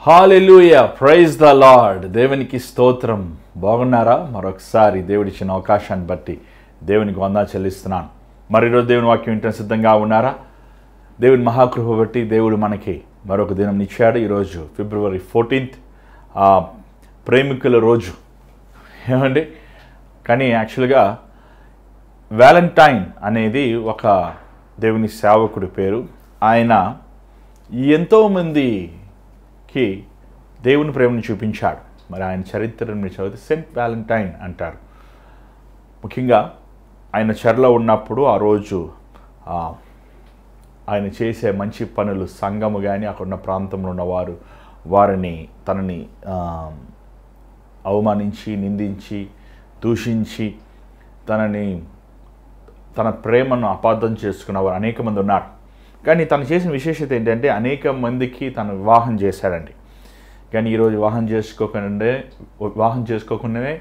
Hallelujah, praise the lord. దేవునికి స్తోత్రం. బాగున్నారా? మరొకసారి దేవుడిచ్చిన అవకాశాన్ని బట్టి దేవునికి వందనాలు చెల్లిస్తున్నాను. మరి ఈరోజు దేవుని వాక్యం వింటూ సిద్ధంగా ఉన్నారా? దేవుని మహాకృప బట్టి దేవుడు మనకి మరొక దినం ఇచ్చాడు. ఈరోజు ఫిబ్రవరి 14th, ప్రేమికుల రోజు. ఏమండి, కానీ యాక్చువల్గా వ్యాలంటైన్ అనేది ఒక దేవుని సేవకుడి పేరు. ఆయన ఎంతోమందికి దేవుని ప్రేమను చూపించాడు. మరి ఆయన చరిత్రను చదివితే సెయింట్ వ్యాలంటైన్ అంటారు. ముఖ్యంగా ఆయన చెరలో ఉన్నప్పుడు ఆ రోజు ఆయన చేసే మంచి పనులు, సంఘము కానీ అక్కడ ఉన్న ప్రాంతంలో ఉన్నవారు తనని అవమానించి, నిందించి, దూషించి తన ప్రేమను అపార్థం చేసుకున్నవారు అనేక మంది ఉన్నారు. కానీ తను చేసిన విశేషత ఏంటంటే అనేక మందికి తను వివాహం చేశాడండి. కానీ ఈరోజు వివాహం చేసుకోకుండానే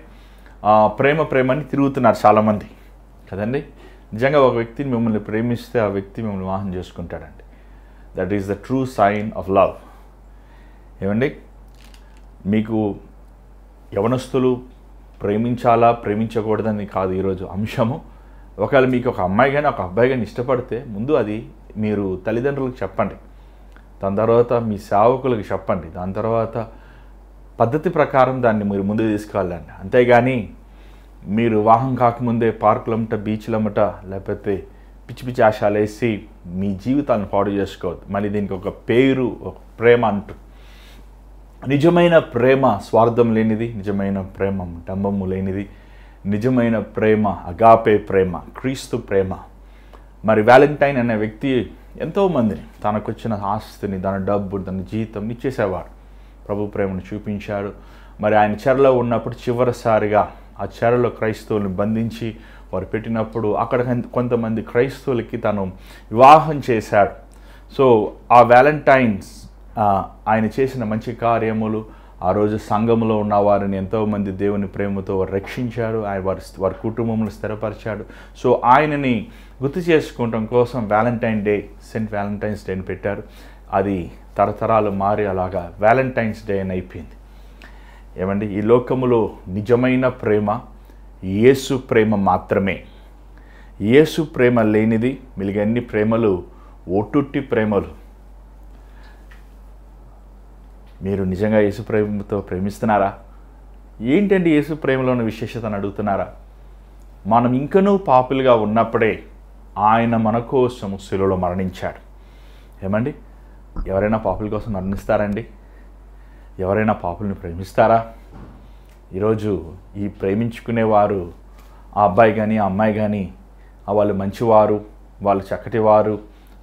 ప్రేమని తిరుగుతున్నారు చాలామంది కదండి. నిజంగా ఒక వ్యక్తిని మిమ్మల్ని ప్రేమిస్తే ఆ వ్యక్తి మిమ్మల్ని వివాహం చేసుకుంటాడండి. That is the true sign of love. ఏమండి, మీకు యవనస్తులు ప్రేమించాలా ప్రేమించకూడదని కాదు ఈరోజు అంశము. ఒకవేళ మీకు ఒక అమ్మాయి కానీ ఒక అబ్బాయి కానీ ఇష్టపడితే ముందు అది మీరు తల్లిదండ్రులకు చెప్పండి, దాని తర్వాత మీ సేవకులకు చెప్పండి, దాని తర్వాత పద్ధతి ప్రకారం దాన్ని మీరు ముందు తీసుకెళ్ళండి. అంతేగాని మీరు వివాహం కాకముందే పార్కులమ్మట, బీచ్లమ్మట, లేకపోతే పిచ్చి పిచ్చి ఆశాలు వేసి మీ జీవితాలను పాడు చేసుకోవద్దు. మళ్ళీ దీనికి ఒక పేరు, ఒక ప్రేమ అంటూ. నిజమైన ప్రేమ స్వార్థం లేనిది, నిజమైన ప్రేమ డంబము లేనిది, నిజమైన ప్రేమ అగాపే ప్రేమ, క్రీస్తు ప్రేమ. మరి వ్యాలంటైన్ అనే వ్యక్తి ఎంతోమందిని, తనకొచ్చిన ఆస్తిని, తన డబ్బు, తన జీతం ఇచ్చేసేవాడు. ప్రభు ప్రేమను చూపించాడు. మరి ఆయన చెరలో ఉన్నప్పుడు చివరిసారిగా ఆ చెరలో క్రైస్తవులను బంధించి వారు పెట్టినప్పుడు అక్కడ కొంతమంది క్రైస్తవులకి తను వివాహం చేశాడు. సో ఆ వ్యాలంటైన్స్ ఆయన చేసిన మంచి కార్యములు ఆ రోజు సంఘంలో ఉన్న వారిని ఎంతోమంది దేవుని ప్రేమతో వారు రక్షించాడు. ఆయన వారి కుటుంబంలో స్థిరపరిచాడు. సో ఆయనని గుర్తు చేసుకోవడం కోసం Valentine day, Saint Valentine's day అని పెట్టారు. అది తరతరాలు మారి అలాగా వ్యాలంటైన్స్ డే అని అయిపోయింది. ఏమండి, ఈ లోకములో నిజమైన ప్రేమ యేసు ప్రేమ మాత్రమే. యేసు ప్రేమ లేనిది మిగిలిన అన్ని ప్రేమలు ఒట్టుట్టి ప్రేమలు. మీరు నిజంగా యేసు ప్రేమతో ప్రేమిస్తున్నారా? ఏంటండి యేసు ప్రేమలో ఉన్న విశేషతను అడుగుతున్నారా? మనం ఇంకనూ పాపులుగా ఉన్నప్పుడే ఆయన మన కోసం శిలువలో మరణించాడు. ఏమండి, ఎవరైనా పాపుల కోసం మరణిస్తారండి? ఎవరైనా పాపుల్ని ప్రేమిస్తారా? ఈరోజు ఈ ప్రేమించుకునేవారు, ఆ అబ్బాయి కానీ ఆ అమ్మాయి కానీ వాళ్ళు మంచివారు, వాళ్ళు చక్కటివారు,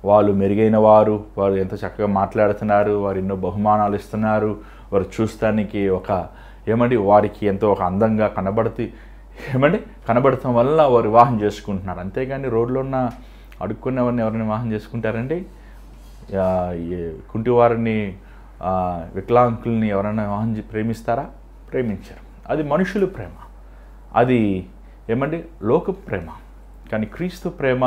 వాళ్ళు మెరుగైన వారు, వారు ఎంత చక్కగా మాట్లాడుతున్నారు, వారు ఎన్నో బహుమానాలు ఇస్తున్నారు, వారు చూస్తానికి వారికి ఎంతో ఒక అందంగా కనబడటం వల్ల వారు వివాహం చేసుకుంటున్నారు. అంతేగాని రోడ్లో ఉన్న అడుక్కునేవారిని ఎవరైనా వివాహం చేసుకుంటారండి? కుంటివారిని, వికలాంగుల్ని ఎవరైనా వివాహం ప్రేమిస్తారా? ప్రేమించారు. అది మనుషుల ప్రేమ, అది లోక ప్రేమ. కానీ క్రీస్తు ప్రేమ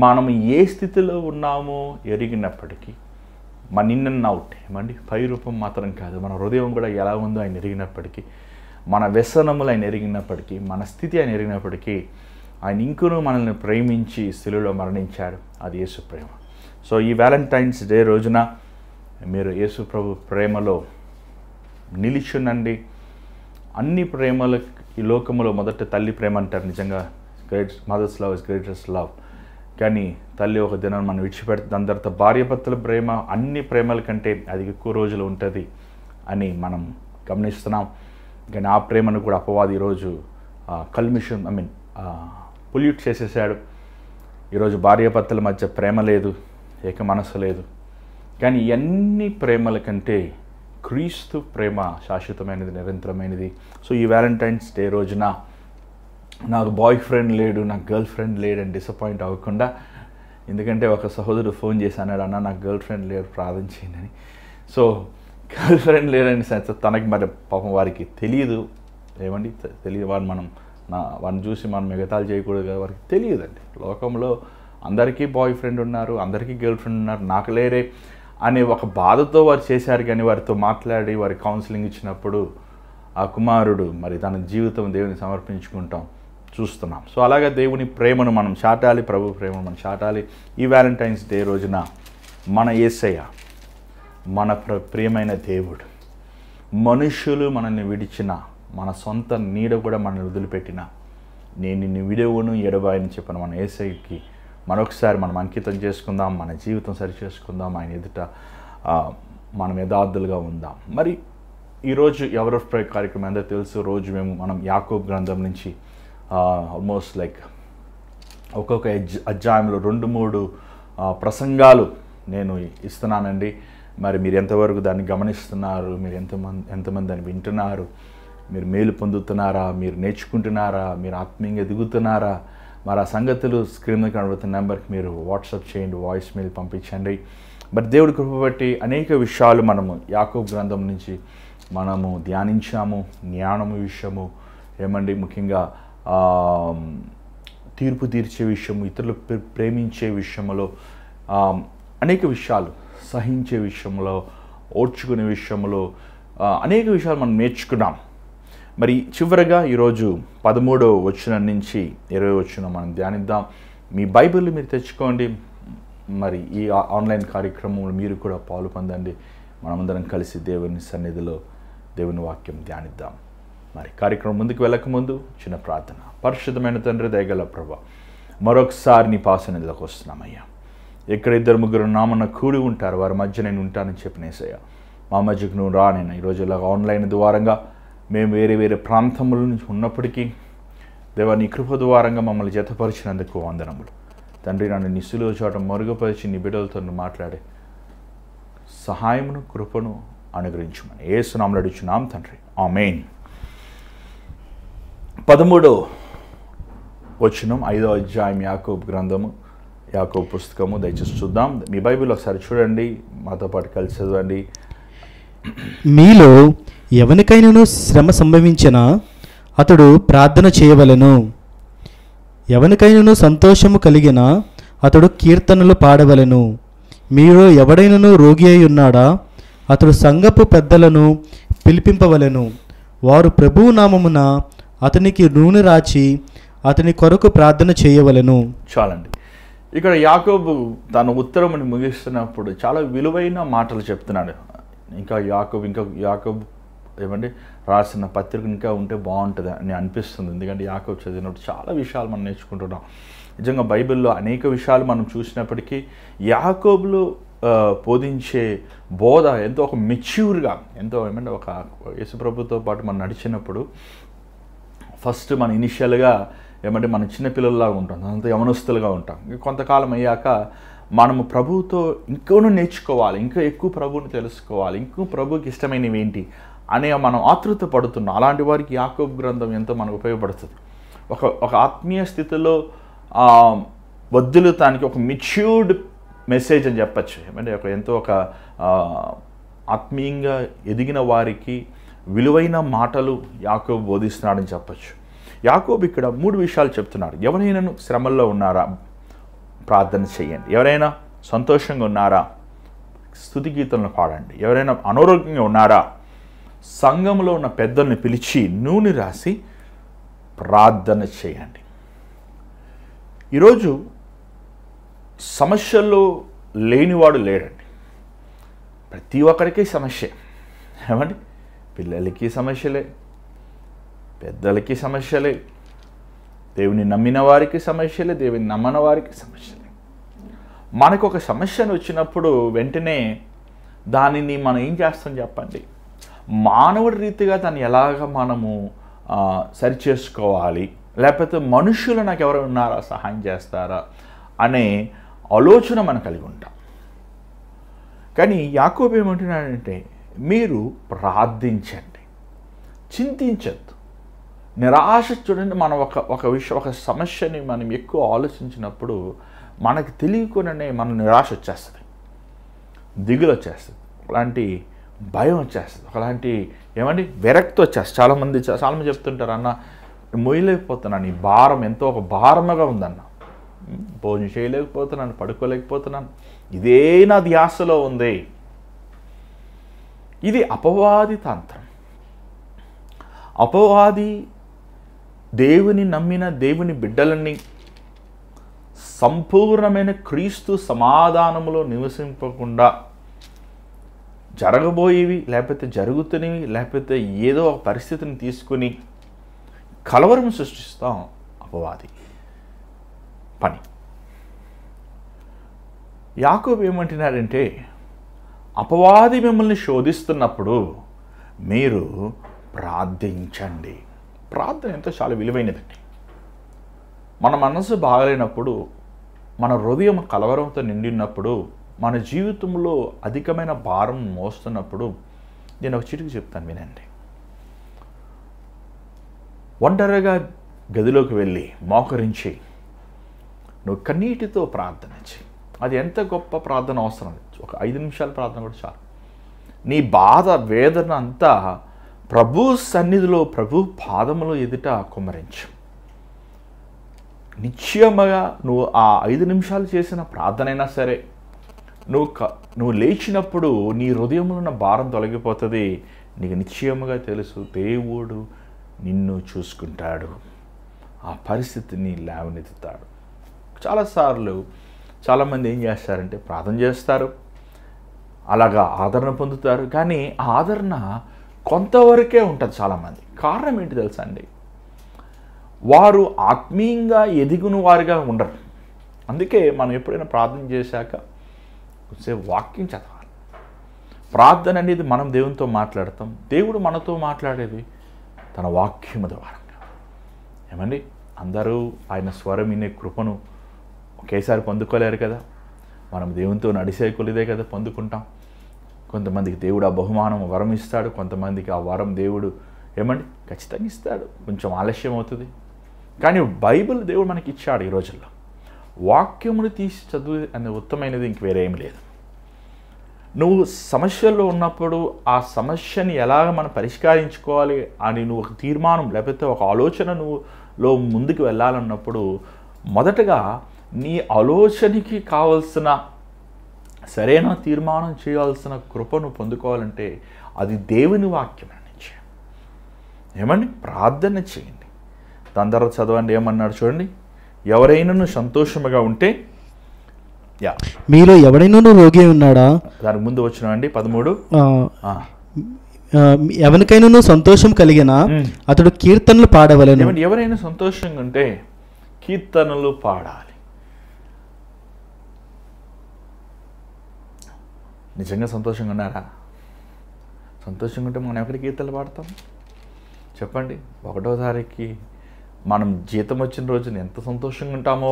మనం ఏ స్థితిలో ఉన్నామో ఎరిగినప్పటికీ, మన ఇన్ అండ్ అవుట్ పై రూపం మాత్రం కాదు, మన హృదయం కూడా ఎలా ఉందో ఆయన ఎరిగినప్పటికీ, మన వ్యసనములు ఆయన ఎరిగినప్పటికీ, మన స్థితి ఆయన ఎరిగినప్పటికీ, ఆయన ఇంకనూ మనల్ని ప్రేమించి శిలువలో మరణించాడు. అది యేసు ప్రేమ. సో ఈ వ్యాలంటైన్స్ డే రోజున మీరు యేసు ప్రభు ప్రేమలో నిలిచునండి. అన్ని ప్రేమల ఈ లోకములో మొదట తల్లి ప్రేమ అంటారు. నిజంగా mother's love is greatest love. కానీ తల్లి ఒక దినం మనం విడిచిపెడితే దాని తర్వాత భార్యాభర్తల ప్రేమ అన్ని ప్రేమల కంటే అది ఎక్కువ రోజులు ఉంటుంది అని మనం గమనిస్తున్నాం. కానీ ఆ ప్రేమను కూడా అపవాది ఈరోజు పొల్యూట్ చేసేసాడు. ఈరోజు భార్యాభర్తల మధ్య ప్రేమ లేదు, ఏక మనసు లేదు. కానీ అన్ని ప్రేమల కంటే క్రీస్తు ప్రేమ శాశ్వతమైనది, నిరంతరమైనది. సో ఈ వ్యాలంటైన్స్ డే రోజున నాకు బాయ్ ఫ్రెండ్ లేడు, నాకు గర్ల్ ఫ్రెండ్ లేడు అని డిసప్పాయింట్ అవ్వకుండా, ఎందుకంటే ఒక సహోదరుడు ఫోన్ చేసి అన్నాడు, అన్న నాకు గర్ల్ ఫ్రెండ్ లేడు, ప్రార్థన చేయండి అని. సో గర్ల్ ఫ్రెండ్ లేడని తనకి మరి పాపం వారికి తెలియదు. తెలియదు వాడిని చూసి మనం మిగతాలు చేయకూడదు కదా, వారికి తెలియదండి. లోకంలో అందరికీ బాయ్ ఫ్రెండ్ ఉన్నారు, అందరికీ గర్ల్ ఫ్రెండ్ ఉన్నారు, నాకు లేరే అనే ఒక బాధతో వారు చేశారు. కానీ వారితో మాట్లాడి వారి కౌన్సిలింగ్ ఇచ్చినప్పుడు ఆ కుమారుడు మరి తన జీవితం దేవుని సమర్పించుకుంటాం చూస్తున్నాం. సో అలాగే దేవుని ప్రేమను మనం చాటాలి, ప్రభు ప్రేమను మనం చాటాలి. ఈ వ్యాలంటైన్స్ డే రోజున మన యేసయ్య, మన ప్రియమైన దేవుడు, మనుషులు మనల్ని విడిచిన, మన సొంత నీడ కూడా మనల్ని వదిలిపెట్టిన, నేను నిన్ను విడవను ఎడబాయని చెప్పిన మన యేసయ్యకి మరొకసారి మనం అంకితం చేసుకుందాం, మన జీవితం సరి చేసుకుందాం, ఆయన ఎదుట మనం యథార్థులుగా ఉందాం. మరి ఈరోజు ఎవర్ ఆఫ్ ప్రేయర్ కార్యక్రమం అందరూ తెలుసు. రోజు మనం యాకోబు గ్రంథం నుంచి ఆల్మోస్ట్ లైక్ ఒక్కొక్క అధ్యాయంలో 2-3 ప్రసంగాలు నేను ఇస్తున్నానండి. మరి మీరు ఎంతవరకు దాన్ని గమనిస్తున్నారు, మీరు ఎంతమంది దాన్ని వింటున్నారు, మీరు మేలు పొందుతున్నారా, మీరు నేర్చుకుంటున్నారా, మీరు ఆత్మీయంగా ఎదుగుతున్నారా? మరి ఆ సంగతులు స్క్రీన్ మీద కనబడుతున్న నెంబర్కి మీరు వాట్సాప్ చేయండి, వాయిస్ మెయిల్ పంపించండి. మరి దేవుడి కృప బట్టి అనేక విషయాలు మనము యాకోబు గ్రంథం నుంచి మనము ధ్యానించాము. జ్ఞానము విషయము ఏమండి, ముఖ్యంగా తీర్పు తీర్చే విషయము, ఇతరులు ప్రేమించే విషయంలో అనేక విషయాలు, సహించే విషయంలో, ఓర్చుకునే విషయంలో అనేక విషయాలు మనం నేర్చుకున్నాం. మరి చివరగా ఈరోజు 13వ వచనం నుంచి 20వ వచనం మనం ధ్యానిద్దాం. మీ బైబిల్ మీరు తెచ్చుకోండి. మరి ఈ ఆన్లైన్ కార్యక్రమంలో మీరు కూడా పాలు పొందండి. మనమందరం కలిసి దేవుని సన్నిధిలో దేవుని వాక్యం ధ్యానిద్దాం. మరి కార్యక్రమం ముందుకు వెళ్ళకముందు చిన్న ప్రార్థన. పరిశుద్ధమైన తండ్రి, దయగల ప్రభా, మరొకసారి నీ పాసనిధిలోకి వస్తున్నామయ్యా. ఎక్కడ 2-3 నామన్న కూడి ఉంటారు, వారి మధ్య నేను ఉంటానని చెప్పిన యేసయ్య, మా మధ్యకు నువ్వు రానైనా. ఈరోజు ఇలా ఆన్లైన్ ద్వారంగా మేము వేరే వేరే ప్రాంతముల నుంచి ఉన్నప్పటికీ దేవా, నీ కృప ద్వారంగా మమ్మల్ని జతపరిచినందుకు వందనములు తండ్రి. నన్ను నీ సిలువ చోట మరుగుపరిచి నీ బిడ్డలతో మాట్లాడే సహాయమును, కృపను అనుగ్రహించమని యేసు నామములో అడుగుచున్నాం తండ్రి, ఆమేన్. 13వ వచనం 5వ అధ్యాయం యాకోబు గ్రంథము, యాకోబు పుస్తకము. దయచేసి చూద్దాం. మీ బైబిల్ ఒకసారి చూడండి, మాతో పాటు కలిసి చదవండి. మీలో ఎవనికైనాను శ్రమ సంభవించినా అతడు ప్రార్థన చేయవలెను. ఎవనికైనాను సంతోషము కలిగినా అతడు కీర్తనలు పాడవలెను. మీలో ఎవడైనాను రోగి అయి ఉన్నాడా అతడు సంఘపు పెద్దలను పిలిపింపవలెను. వారు ప్రభువు నామమున అతనికి నూనె రాచి అతని కొరకు ప్రార్థన చేయవలెను. చాలండి. ఇక్కడ యాకోబు తన ఉత్తరముని ముగిస్తున్నప్పుడు చాలా విలువైన మాటలు చెప్తున్నాడు. ఇంకా యాకోబు ఏమంటే రాసిన పత్రిక ఇంకా ఉంటే బాగుంటుంది అని అనిపిస్తుంది. ఎందుకంటే యాకోబు చదివినప్పుడు చాలా విషయాలు మనం నేర్చుకుంటున్నాం. నిజంగా బైబిల్లో అనేక విషయాలు మనం చూసినప్పటికీ యాకోబులు బోధించే బోధ ఎంతో ఒక మెచ్యూర్గా, ఎంతో ఏమంటే ఒక యేసుప్రభుతో పాటు మనం నడిచినప్పుడు ఫస్ట్ మన ఇనిషియల్గా ఏమంటే మనం చిన్నపిల్లల్లాగా ఉంటాం, అంత యవనస్తులుగా ఉంటాం. కొంతకాలం అయ్యాక మనము ప్రభువుతో ఇంకోనూ నేర్చుకోవాలి, ఇంకా ఎక్కువ ప్రభువుని తెలుసుకోవాలి, ఇంకో ప్రభువుకి ఇష్టమైనవి ఏంటి అనే మనం ఆతృత పడుతున్నాం. అలాంటి వారికి యాకోబు గ్రంథం ఎంతో మనకు ఉపయోగపడుతుంది. ఒక ఆత్మీయ స్థితిలో వద్దులుతానికి ఒక మెచ్యూర్డ్ మెసేజ్ అని చెప్పచ్చు. ఏమంటే ఎంతో ఒక ఆత్మీయంగా ఎదిగిన వారికి విలువైన మాటలు యాకోబు బోధిస్తున్నాడని చెప్పచ్చు. యాకోబు ఇక్కడ 3 విషయాలు చెప్తున్నాడు. ఎవరైనా శ్రమల్లో ఉన్నారా, ప్రార్థన చేయండి. ఎవరైనా సంతోషంగా ఉన్నారా, స్తుతి గీతాలను పాడండి. ఎవరైనా అనారోగ్యంగా ఉన్నారా, సంఘంలో ఉన్న పెద్దల్ని పిలిచి నూనె రాసి ప్రార్థన చేయండి. ఈరోజు సమస్యల్లో లేనివాడు లేడండి. ప్రతి ఒక్కరికి సమస్య. ఏమండి, పిల్లలకి సమస్యలే, పెద్దలకి సమస్యలే, దేవుని నమ్మిన వారికి సమస్యలే, దేవుని నమ్మని వారికి సమస్యలే. మనకు ఒక సమస్యను వచ్చినప్పుడు వెంటనే దానిని మనం ఏం చేస్తాం చెప్పండి? మానవుడి రీతిగా దాన్ని ఎలాగ మనము సరిచేసుకోవాలి, లేకపోతే మనుషులు నాకు ఎవరు ఉన్నారా సహాయం చేస్తారా అనే ఆలోచన మనం కలిగి ఉంటాం. కానీ యాకోబు ఏమంటున్నాడంటే, మీరు ప్రార్థించండి, చింతించద్దు, నిరాశ. చూడండి, మనం ఒక సమస్యని మనం ఎక్కువ ఆలోచించినప్పుడు మనకు తెలియకుండానే మన నిరాశ వచ్చేస్తుంది, దిగులు వచ్చేస్తుంది, అలాంటి భయం వచ్చేస్తుంది, ఒకలాంటి ఏమండి విరక్తి వచ్చేస్తుంది. చాలామంది చెప్తుంటారు, అన్న మొయ్యలేకపోతున్నాను, ఈ భారం ఎంతో ఒక భారముగా ఉందన్న, భోజనం చేయలేకపోతున్నాను, పడుకోలేకపోతున్నాను, ఇదే నా ధ్యాసలో ఉంది. ఇది అపవాది తంత్రం. అపవాది దేవుని నమ్మిన దేవుని బిడ్డలని సంపూర్ణమైన క్రీస్తు సమాధానములో నివసింపకుండా జరగబోయేవి లేకపోతే జరుగుతున్నవి లేకపోతే ఏదో ఒక పరిస్థితిని తీసుకుని కలవరం సృష్టిస్తాం అపవాది పని. యాకోబు ఏమంటున్నాడంటే, అపవాది మిమ్మల్ని శోధిస్తున్నప్పుడు మీరు ప్రార్థించండి. ప్రార్థన ఎంతో చాలా విలువైనదండి. మన మనసు బాగలేనప్పుడు, మన హృదయం కలవరంతో నిండినప్పుడు, మన జీవితంలో అధికమైన భారం మోస్తున్నప్పుడు నేను ఒక చిటికి చెప్తాను, వినండి. ఒంటరిగా గదిలోకి వెళ్ళి మోకరించి నువ్వు కన్నీటితో ప్రార్థన చేయి. అది ఎంత గొప్ప ప్రార్థన అవసరం, ఒక 5 నిమిషాల ప్రార్థన కూడా చాలు. నీ బాధ వేదన అంతా ప్రభు సన్నిధిలో, ప్రభు పాదములో ఎదుట కుమ్మరించు. నిశ్చయముగా నువ్వు ఆ 5 నిమిషాలు చేసిన ప్రార్థనైనా సరే, నువ్వు లేచినప్పుడు నీ హృదయంలో ఉన్న భారం తొలగిపోతుంది. నీకు నిశ్చయముగా తెలుసు, దేవుడు నిన్ను చూసుకుంటాడు, ఆ పరిస్థితిని లేవనెత్తుతాడు. చాలాసార్లు చాలామంది ఏం చేస్తారంటే ప్రార్థన చేస్తారు, అలాగా ఆదరణ పొందుతారు, కానీ ఆ ఆదరణ కొంతవరకే ఉంటుంది చాలామంది. కారణం ఏంటి తెలుసా అండి? వారు ఆత్మీయంగా ఎదిగిన వారుగా ఉండరు. అందుకే మనం ఎప్పుడైనా ప్రార్థన చేశాక కొంచెం వాక్యం చదవాలి. ప్రార్థన అనేది మనం దేవునితో మాట్లాడతాం, దేవుడు మనతో మాట్లాడేది తన వాక్యము ద్వారా. ఏమండి, అందరూ ఆయన స్వరం వినే కృపను ఒకేసారి పొందుకోలేరు కదా. మనం దేవునితో నడిసే కొలిదే కదా పొందుకుంటాం. కొంతమందికి దేవుడు ఆ బహుమానం వరం ఇస్తాడు, కొంతమందికి ఆ వరం దేవుడు ఏమండి ఖచ్చితంగా ఇస్తాడు, కొంచెం ఆలస్యం అవుతుంది. కానీ బైబిల్ దేవుడు మనకి ఇచ్చాడు. ఈ రోజుల్లో వాక్యమును తీసి చదువు అనే ఉత్తమైనది ఇంక వేరే ఏమి లేదు. నువ్వు సమస్యల్లో ఉన్నప్పుడు ఆ సమస్యని ఎలాగ మనం పరిష్కరించుకోవాలి అని నువ్వు ఒక తీర్మానం లేకపోతే ఒక ఆలోచన నువ్వులో ముందుకు వెళ్ళాలన్నప్పుడు మొదటగా నీ ఆలోచనకి కావలసిన సరైన తీర్మానం చేయాల్సిన కృపను పొందుకోవాలంటే అది దేవుని వాక్యం నుంచి. ఏమండి, ప్రార్థన చేయండి. దాని తర్వాత చదవండి, ఏమన్నాడు చూడండి. ఎవరైనా సంతోషముగా ఉంటే, మీలో ఎవడైనా రోగి ఉన్నాడా? దానికి ముందు వచ్చినామండి 13. ఎవరికైనా సంతోషం కలిగినా అతడు కీర్తనలు పాడవలెను. ఎవరైనా సంతోషంగా ఉంటే కీర్తనలు పాడాలి. నిజంగా సంతోషంగా ఉన్నారా? సంతోషంగా ఉంటే మనం ఎక్కడికి కీర్తనలు పాడతాం చెప్పండి? 1వ తారీఖుకి మనం జీతం వచ్చిన రోజున ఎంత సంతోషంగా ఉంటామో,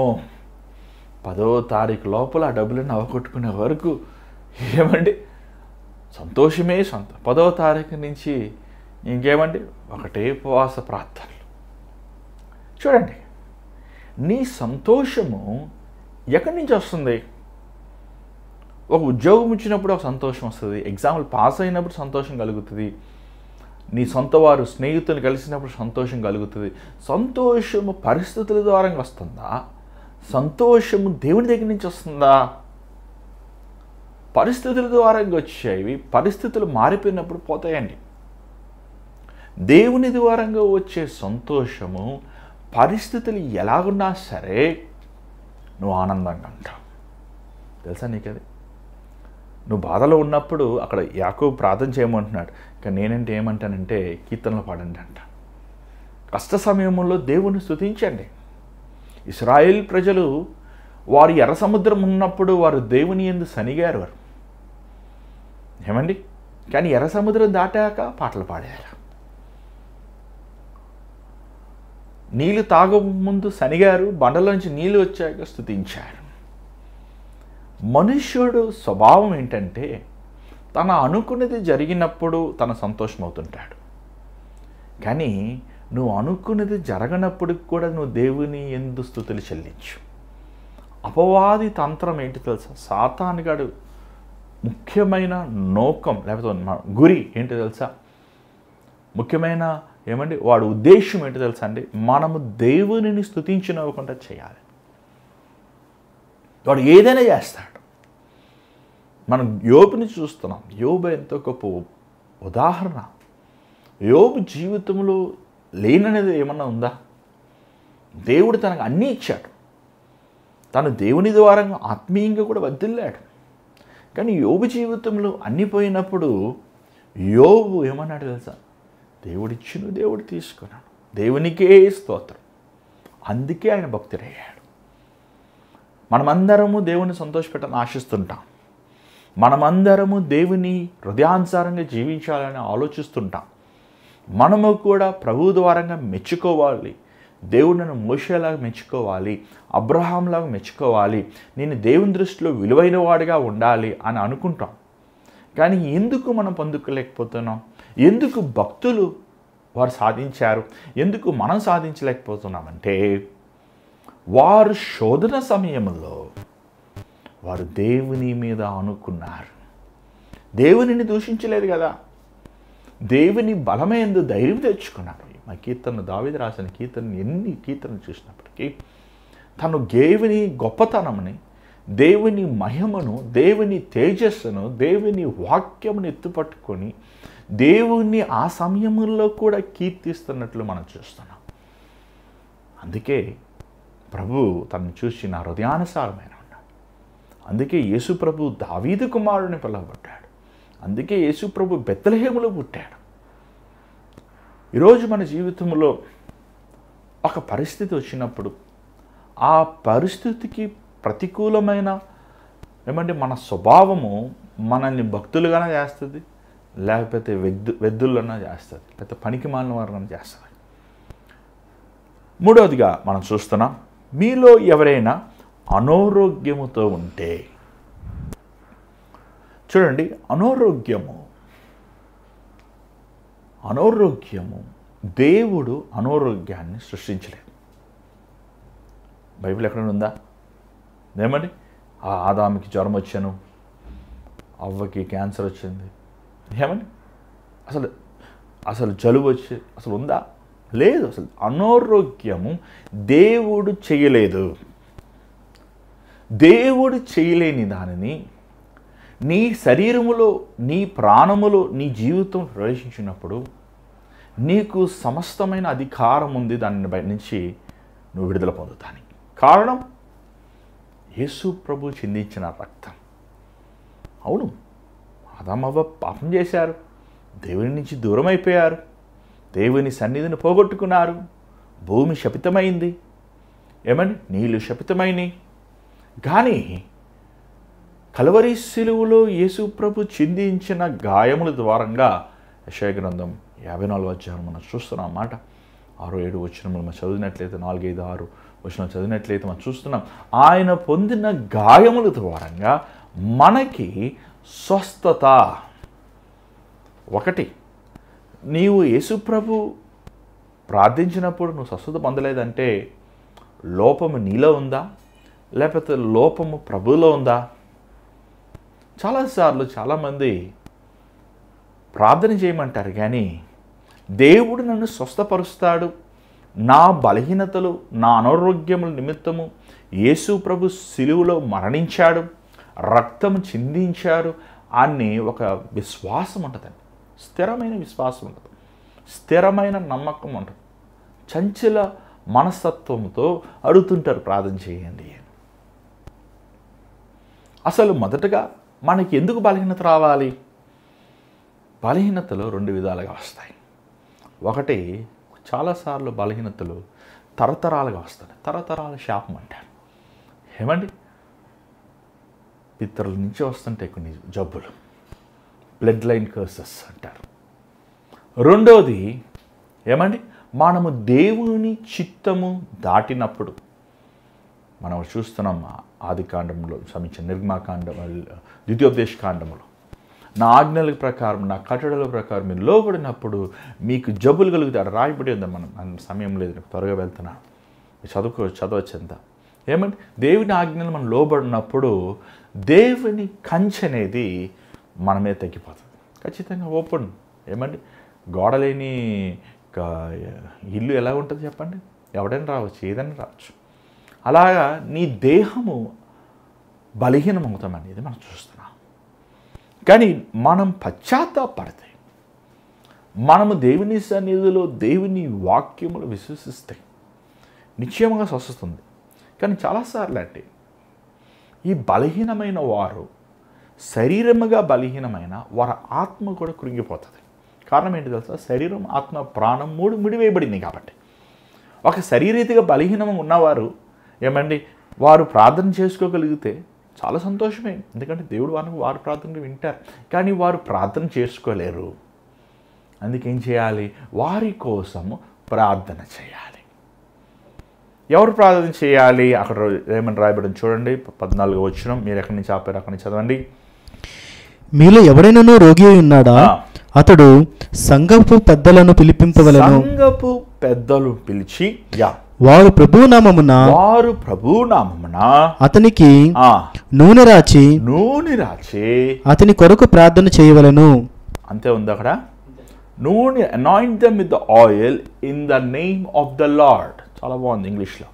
10వ తారీఖు లోపల ఆ డబ్బులను అవగొట్టుకునే వరకు ఏమండి సంతోషమే 10వ తారీఖు నుంచి ఇంకేమండి ఒకటే ఉపవాస ప్రార్థనలు. చూడండి, నీ సంతోషము ఎక్కడి నుంచి వస్తుంది? ఒక ఉద్యోగం ఇచ్చినప్పుడు ఒక సంతోషం వస్తుంది, ఎగ్జామ్లు పాస్ అయినప్పుడు సంతోషం కలుగుతుంది, నీ సొంత వారు స్నేహితులు కలిసినప్పుడు సంతోషం కలుగుతుంది. సంతోషము పరిస్థితుల ద్వారా వస్తుందా? సంతోషము దేవుని దగ్గర నుంచి వస్తుందా? పరిస్థితుల ద్వారా వచ్చేవి. పరిస్థితులు మారిపోయినప్పుడు పోతాయండి. దేవుని ద్వారంగా వచ్చే సంతోషము పరిస్థితులు ఎలాగున్నా సరే నువ్వు ఆనందంగా ఉంటావు. తెలుసా నీకది? నువ్వు బాధలో ఉన్నప్పుడు అక్కడ యాకోబు ప్రార్థన చేయమంటున్నాడు, కానీ నేనంటే ఏమంటానంటే కీర్తనలు పాడండి అంట. కష్ట సమయంలో దేవుని స్తుతించండి. ఇశ్రాయేల్ ప్రజలు వారు ఎర్ర సముద్రం ఉన్నప్పుడు వారు దేవుని యందు సనిగారు వారు. ఏమండి, కానీ ఎర్ర సముద్రం దాటాక పాటలు పాడారు. నీళ్ళు తాగముందు సనిగారు, బండలోంచి నీళ్ళు వచ్చాక స్తుతించారు. మనుష్యుడు స్వభావం ఏంటంటే తన అనుకున్నది జరిగినప్పుడు తన సంతోషం అవుతుంటాడు, కానీ నువ్వు అనుకున్నది జరగనప్పుడు కూడా నువ్వు దేవుని యందు స్తుతులు చెల్లించు. అపవాది తంత్రం ఏంటి తెలుసా? సాతానుగాడు ముఖ్యమైన నోకం లేకపోతే గురి ఏంటి తెలుసా? ముఖ్యమైన ఏమండి వాడు ఉద్దేశం ఏంటి తెలుసా అండి? మనము దేవునిని స్తుతించినవ్వకుండా చేయాలి. వాడు ఏదైనా చేస్తాడు. మనం యోబుని చూస్తున్నాం. యోబు ఎంతో గొప్ప ఉదాహరణ. యోబు జీవితంలో లేననేది ఏమన్నా ఉందా? దేవుడు తనకు అన్నీ ఇచ్చాడు. తను దేవుని ద్వారా ఆత్మీయంగా కూడా వర్ధిల్లాడు. కానీ యోబు జీవితంలో అన్నీ పోయినప్పుడు యోబు ఏమన్నాడు తెలుసా? దేవుడిచ్చును, దేవుడు తీసుకున్నాడు, దేవునికే స్తోత్రం. అందుకే ఆయన భక్తుడయ్యాడు. మనమందరము దేవుని సంతోషపెట్టాలని ఆశిస్తుంటాం. మనమందరము దేవుని హృదయానుసారంగా జీవించాలని ఆలోచిస్తుంటాం. మనము కూడా ప్రభువు ద్వారంగా మెచ్చుకోవాలి. దేవుడిని మోషేలాగా మెచ్చుకోవాలి, అబ్రహాంలాగా మెచ్చుకోవాలి, నేను దేవుని దృష్టిలో విలువైన వాడిగా ఉండాలి అని అనుకుంటాం. కానీ ఎందుకు మనం పొందుకోలేకపోతున్నాం? ఎందుకు భక్తులు వారు సాధించారు, ఎందుకు మనం సాధించలేకపోతున్నామంటే వారు శోధన సమయంలో వారు దేవుని మీద అనుకున్నారు. దేవునిని దూషించలేదు కదా, దేవుని బలమైనందు ధైర్యం తెచ్చుకున్నారు. మా కీర్తన, దావీదు రాసిన కీర్తన, ఎన్ని కీర్తనలు చూసినప్పటికీ తను దేవుని గొప్పతనముని, దేవుని మహిమను, దేవుని తేజస్సును, దేవుని వాక్యమును ఎత్తుపట్టుకొని దేవుణ్ణి ఆ సమయంలో కూడా కీర్తిస్తున్నట్లు మనం చూస్తున్నాం. అందుకే ప్రభు తనను చూసి నా హృదయానుసారమైన ఉన్నాడు. అందుకే యేసు ప్రభు దావీదు కుమారుని పిలువబడ్డాడు. అందుకే యేసు ప్రభు బెత్లెహేములో పుట్టాడు. ఈరోజు మన జీవితంలో ఒక పరిస్థితి వచ్చినప్పుడు ఆ పరిస్థితికి ప్రతికూలమైన మన స్వభావము మనల్ని భక్తులుగానే చేస్తుంది, లేకపోతే వెద్దులన్నా చేస్తుంది, లేకపోతే పనికి మాలిన వారిని చేస్తుంది. మూడవదిగా మనం చూస్తున్నాం, మీలో ఎవరైనా అనారోగ్యముతో ఉంటే. చూడండి, అనారోగ్యము దేవుడు అనారోగ్యాన్ని సృష్టించలేదు. బైబిల్ ఎక్కడ ఉందా? ఏమండి, ఆ ఆదాముకి జ్వరం వచ్చాను, అవ్వకి క్యాన్సర్ వచ్చింది, ఏమండి అసలు జలుబు వచ్చి అసలు ఉందా? లేదు. అసలు అనారోగ్యము దేవుడు చేయలేదు. దేవుడు చేయలేని దానిని నీ శరీరములో, నీ ప్రాణములో, నీ జీవితం ప్రవేశించినప్పుడు నీకు సమస్తమైన అధికారం ఉంది దానిని బయట నుంచి నువ్వు విడుదల పొందుతానికి. కారణం యేసు ప్రభు చిందించిన రక్తం. అవును, ఆదామవ్వ పాపం చేశారు, దేవుని నుంచి దూరం అయిపోయారు, దేవుని సన్నిధిని పోగొట్టుకున్నారు, భూమి శపితమైంది, ఏమండి నీళ్ళు శపితమైనవి. కానీ కల్వరి శిలువలో యేసు ప్రభు చిందించిన గాయముల ద్వారంగా యెషయా గ్రంథం 54వ అధ్యాయం మనం చూస్తున్నాం అన్నమాట. 6-7 వచనములు మనం చదివినట్లయితే, 4-5-6 వచనాలు చదివినట్లయితే మనం చూస్తున్నాం, ఆయన పొందిన గాయముల ద్వారంగా మనకి స్వస్థత. ఒకటి, నీవు యేసు ప్రభు ప్రార్థించినప్పుడు నువ్వు స్వస్థత పొందలేదంటే లోపము నీలో ఉందా, లేకపోతే లోపము ప్రభువులో ఉందా? చాలాసార్లు చాలామంది ప్రార్థన చేయమంటారు, కానీ దేవుడు నన్ను స్వస్థపరుస్తాడు, నా బలహీనతలు, నా అనారోగ్యముల నిమిత్తము యేసు ప్రభు శిలువలో మరణించాడు, రక్తము చిందించాడు అని ఒక విశ్వాసం ఉంటుందండి. స్థిరమైన విశ్వాసం ఉంటుంది, స్థిరమైన నమ్మకం ఉంటుంది. చంచల మనస్తత్వంతో అడుగుతుంటారు ప్రార్థన చేయండి అని. అసలు మొదటగా మనకి ఎందుకు బలహీనత రావాలి? బలహీనతలు 2 విధాలుగా వస్తాయి. ఒకటి, చాలాసార్లు బలహీనతలు తరతరాలుగా వస్తాయి. తరతరాల శాపం అంటారు. ఏమండి, పితరుల నుంచి వస్తుంటాయి కొన్ని జబ్బులు, బ్లడ్ లైన్ కర్సెస్ అంటారు. రెండోది ఏమండి, మనము దేవుని చిత్తము దాటినప్పుడు, మనం చూస్తున్నాం ఆది కాండంలో సంబంధించిన నిర్గమాకాండం, ద్వితీయోపదేశ కాండములో, నా ఆజ్ఞల ప్రకారం, నా కట్టడల ప్రకారం మీరు లోబడినప్పుడు మీకు జబ్బులు కలుగుతాడు రాయబడి ఉందా. మనం సమయం లేదు, త్వరగా వెళ్తున్నాను, చదవచ్చంతా. ఏమంటే దేవుని ఆజ్ఞలు మనం లోబడినప్పుడు దేవుని కంచె అనేది మన మీద తగ్గిపోతుంది. ఖచ్చితంగా ఓపెన్. ఏమండి, గోడలేని ఇల్లు ఎలా ఉంటుంది చెప్పండి? ఎవడైనా రావచ్చు, ఏదైనా రావచ్చు. అలాగా నీ దేహము బలహీనం అవుతామనేది మనం చూస్తున్నాం. కానీ మనం పశ్చాత్తాపడితే, మనము దేవుని సన్నిధిలో దేవుని వాక్యములు విశ్వసిస్తే నిశ్చయముగా స్వస్థతుంది. కానీ చాలాసార్లు అంటే ఈ బలహీనమైన వారు శరీరముగా బలహీనమైన వారి ఆత్మ కూడా కృంగిపోతుంది. కారణం ఏంటి తెలుసా? శరీరం, ఆత్మ, ప్రాణం 3 ముడివేయబడింది కాబట్టి. ఒక శరీరీతిగా బలహీనంగా ఉన్నవారు ఏమండి వారు ప్రార్థన చేసుకోగలిగితే చాలా సంతోషమే. ఎందుకంటే దేవుడు వారి ప్రార్థనలు వింటారు. కానీ వారు ప్రార్థన చేసుకోలేరు. అందుకేం చేయాలి? వారి కోసము ప్రార్థన చేయాలి. ఎవరు ప్రార్థన చేయాలి? అక్కడ ఏమని రాయబడింది చూడండి, 14వ వచనం. మీరు ఎక్కడి నుంచి ఆపారు అక్కడి నుంచి చదవండి. మీలో ఎవరైనానో రోగి అయి ఉన్నాడా? అతడు సంఘపు పెద్దలను పిలిపింపవలెను. సంఘపు పెద్దలు పిలిచి వారు ప్రభువు నామమున అతనికి నూనె రాచి అతని కొరకు ప్రార్థన చేయవలెను. అంతే ఉంది అక్కడ. నూనె, anoint them with the oil in the name of the Lord. చాలా బాగుంది ఇంగ్లీష్లో.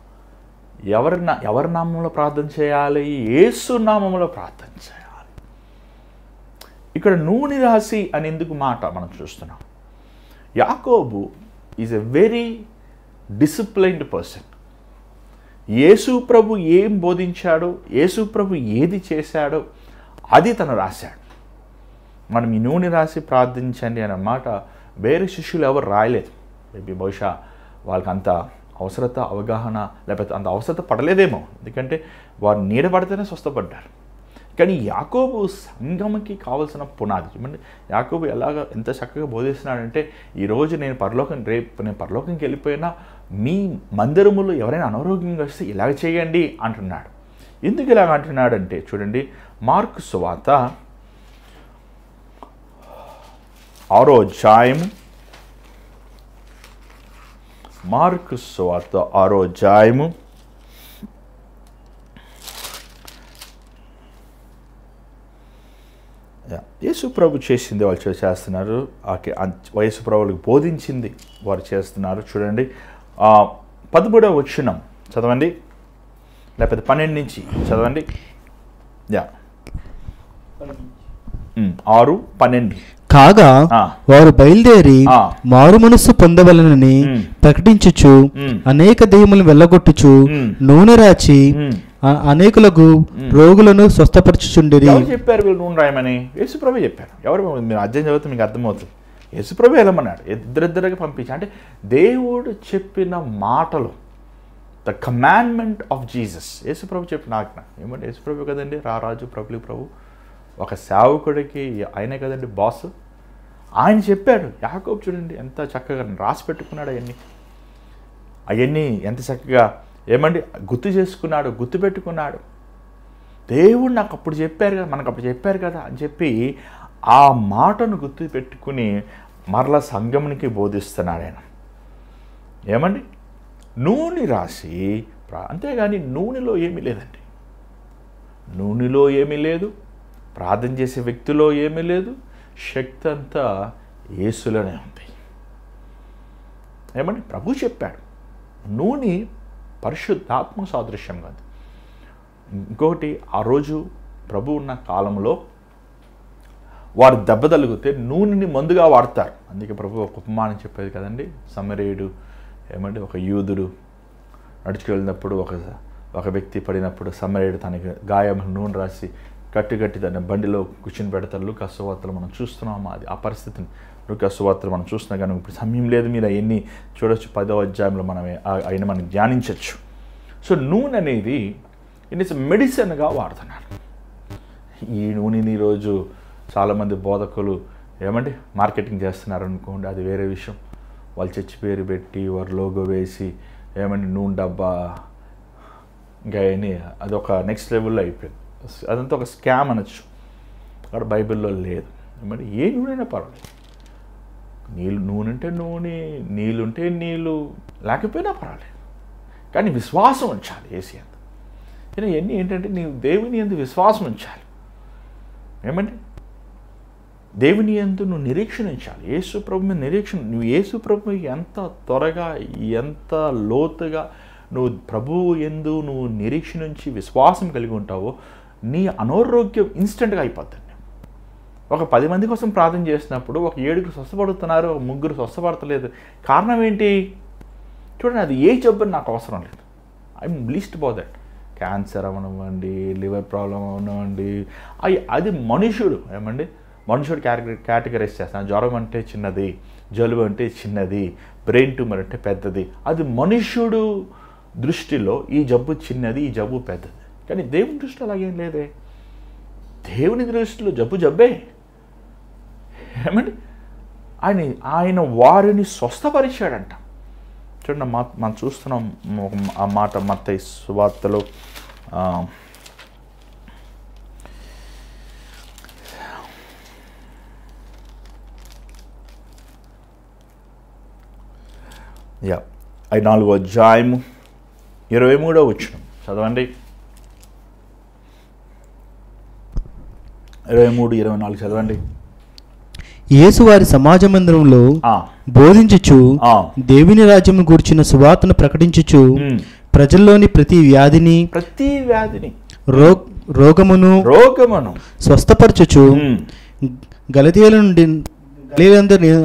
ఎవరి నామంలో ప్రార్థన చేయాలి? యేసు నామంలో ప్రార్థన చేయాలి. ఇక్కడ నూనె రాసి అని ఎందుకు మాట మనం చూస్తున్నాం? యాకోబు is a very disciplined person. యేసు ప్రభు ఏం బోధించాడో, యేసు ప్రభు ఏది చేశాడో అది తను రాశాడు. మనం ఈ నూనె రాసి ప్రార్థించండి అనే మాట వేరే శిష్యులు ఎవరు రాయలేదు. మేబీ బహుశా వాళ్ళకి అంత అవగాహన లేకపోతే అంత అవసరత పడలేదేమో. ఎందుకంటే వారు నీడ పడితేనే స్వస్థపడ్డారు. కానీ యాకోబు సంఘంకి కావాల్సిన పునాది చూడండి. యాకోబు ఎంత చక్కగా బోధిస్తున్నాడంటే, ఈరోజు రేపు నేను పరలోకంకి వెళ్ళిపోయినా మీ మందిరములో ఎవరైనా అనారోగ్యంగా వస్తే ఇలాగ చేయండి అంటున్నాడు. ఎందుకు ఇలాగ అంటున్నాడంటే చూడండి, మార్కు సువార్త 6వ అధ్యాయము, మార్కు సువార్త 6వ అధ్యాయము 'Yeah. యేసు ప్రభు చేసింది వాళ్ళు చేస్తున్నారు. యేసు ప్రభువులకు బోధించింది వారు చేస్తున్నారు. చూడండి 13వ వచనం చదవండి, లేకపోతే 12 నుంచి చదవండి. 6:12 కాగా వారు బయలుదేరి మారు మనస్సు పొందవలనని ప్రకటించుచు అనేక దెయ్యములను వెళ్ళగొట్టుచు నూనె రాచి అనేకులకు రోగులను స్వస్థపరచుచుండిరి. ఎవరు చెప్పారు వీళ్ళు నూనె రాయమని? యేసుప్రభు చెప్పారు. ఎవరు? మీరు అధ్యయనం చదివితే మీకు అర్థమవుతుంది. యేసుప్రభు వెళ్ళమన్నాడు, ఇద్దరిద్దరికి పంపించి. అంటే దేవుడు చెప్పిన మాటలు, ద కమాండ్మెంట్ ఆఫ్ జీసస్. యేసుప్రభు చెప్పిన ఆజ్ఞ ఏమంటే, యేసుప్రభు కదండి రారాజు, ప్రభులు ప్రభు, ఒక సేవకుడికి ఆయనే కదండి బాస్. ఆయన చెప్పాడు. యాకోబు చూడండి ఎంత చక్కగా రాసి పెట్టుకున్నాడు. అవన్నీ ఎంత చక్కగా ఏమండి గుర్తు చేసుకున్నాడు, గుర్తుపెట్టుకున్నాడు. దేవుడు నాకు అప్పుడు చెప్పారు కదా, మనకు అప్పుడు చెప్పారు కదా అని చెప్పి ఆ మాటను గుర్తు పెట్టుకుని మరలా సంఘమునికి బోధిస్తున్నాడు ఆయన. ఏమండి నూనె రాసి, అంతేగాని నూనెలో ఏమీ లేదండి. నూనెలో ఏమీ లేదు, ప్రార్థన చేసే వ్యక్తిలో ఏమీ లేదు. శక్తి అంతా యేసులోనే ఉంది. ఏమండి ప్రభు చెప్పాడు, నూనె పరిశుద్ధాత్మ సాదృశ్యం కాదు. ఇంకొకటి, ఆ రోజు ప్రభు ఉన్న కాలంలో వారు దెబ్బ తగిలితే నూనెని మందుగా వాడతారు. అందుకే ప్రభు ఒక ఉపమానం చెప్పేది కదండి. సమరయుడు ఏమంటే ఒక యూదుడు నడుచుకెళ్ళినప్పుడు ఒక వ్యక్తి పడినప్పుడు సమరయుడు తనకి గాయం నూనె రాసి కట్టి దాన్ని బండిలో కూర్చుని పెడతారు. లూకా సువార్తలు మనం చూస్తున్నాము అది ఆ పరిస్థితిని. లూకా సువార్తలు మనం చూస్తున్నా కానీ ఇప్పుడు సమయం లేదు, మీరు అవన్నీ చూడొచ్చు. 10వ అధ్యాయంలో మనం అయినా మనం ధ్యానించవచ్చు. సో నూనె అనేది ఇట్ ఈస్ మెడిసిన్గా వాడుతున్నారు. ఈ నూనెని ఈరోజు చాలామంది బోధకులు ఏమండి మార్కెటింగ్ చేస్తున్నారు అనుకోండి, అది వేరే విషయం. వాళ్ళు చర్చి పేరు పెట్టి వారు లోగో వేసి ఏమండి నూనె డబ్బా ఇంకా అవన్నీ అదొక నెక్స్ట్ లెవెల్లో అయిపోయింది. అదంతా ఒక స్కామ్ అనొచ్చు. అక్కడ బైబిల్లో లేదు. ఏమంటే ఏ నూనె పర్వాలేదు, నూనె అంటే నూనె, నీళ్ళు ఉంటే నీళ్ళు, లేకపోయినా పర్వాలేదు. కానీ విశ్వాసం ఉంచాలి ఏసీ అంత. ఇవన్నీ ఏంటంటే నీవు దేవుని యందు విశ్వాసం ఉంచాలి. ఏమండి దేవుని యందు నువ్వు నిరీక్షణ ఉంచాలి. యేసు ప్రభు మీద నిరీక్షణ. నువ్వు యేసు ప్రభు ఎంత త్వరగా ఎంత లోతుగా నువ్వు ప్రభువు యందు నువ్వు నిరీక్షణ నుంచి విశ్వాసం కలిగి ఉంటావో నీ అనారోగ్యం ఇన్స్టెంట్గా అయిపోతుంది. ఒక 10 మంది కోసం ప్రార్థన చేసినప్పుడు ఒక 7 స్వస్థపడుతున్నారు, ఒక 3 స్వస్థపడతలేదు. కారణం ఏంటి? చూడండి, అది ఏ జబ్బు నాకు అవసరం లేదు. I'm least about that. Cancer అవనివ్వండి, లివర్ ప్రాబ్లం అవనివ్వండి, అది మనుషుడు మనుషుడు కేటగరైజ్ చేస్తాను. జ్వరం అంటే చిన్నది, జలుబు అంటే చిన్నది, బ్రెయిన్ ట్యూమర్ అంటే పెద్దది. అది మనుష్యుడు దృష్టిలో ఈ జబ్బు చిన్నది, ఈ జబ్బు పెద్దది. కానీ దేవుని దృష్టిలో అలాగేం లేదే. దేవుని దృష్టిలో జబ్బే. ఆయన వారిని స్వస్థపరిచాడంట. చూడండి, మనం చూస్తున్నాం ఆ మాట మత్తయి సువార్తలో. యా 4వ అధ్యాయము 23వ వచనం చదవండి. 23, 24 చదవండి. యేసు వారి సమాజ మందిరంలో బోధించుచు దేవుని రాజ్యమును గూర్చిన సువార్తను ప్రకటించుచు ప్రజల్లోని ప్రతి వ్యాధిని రోగమును స్వస్థపరచుచు గలిలయ నుండి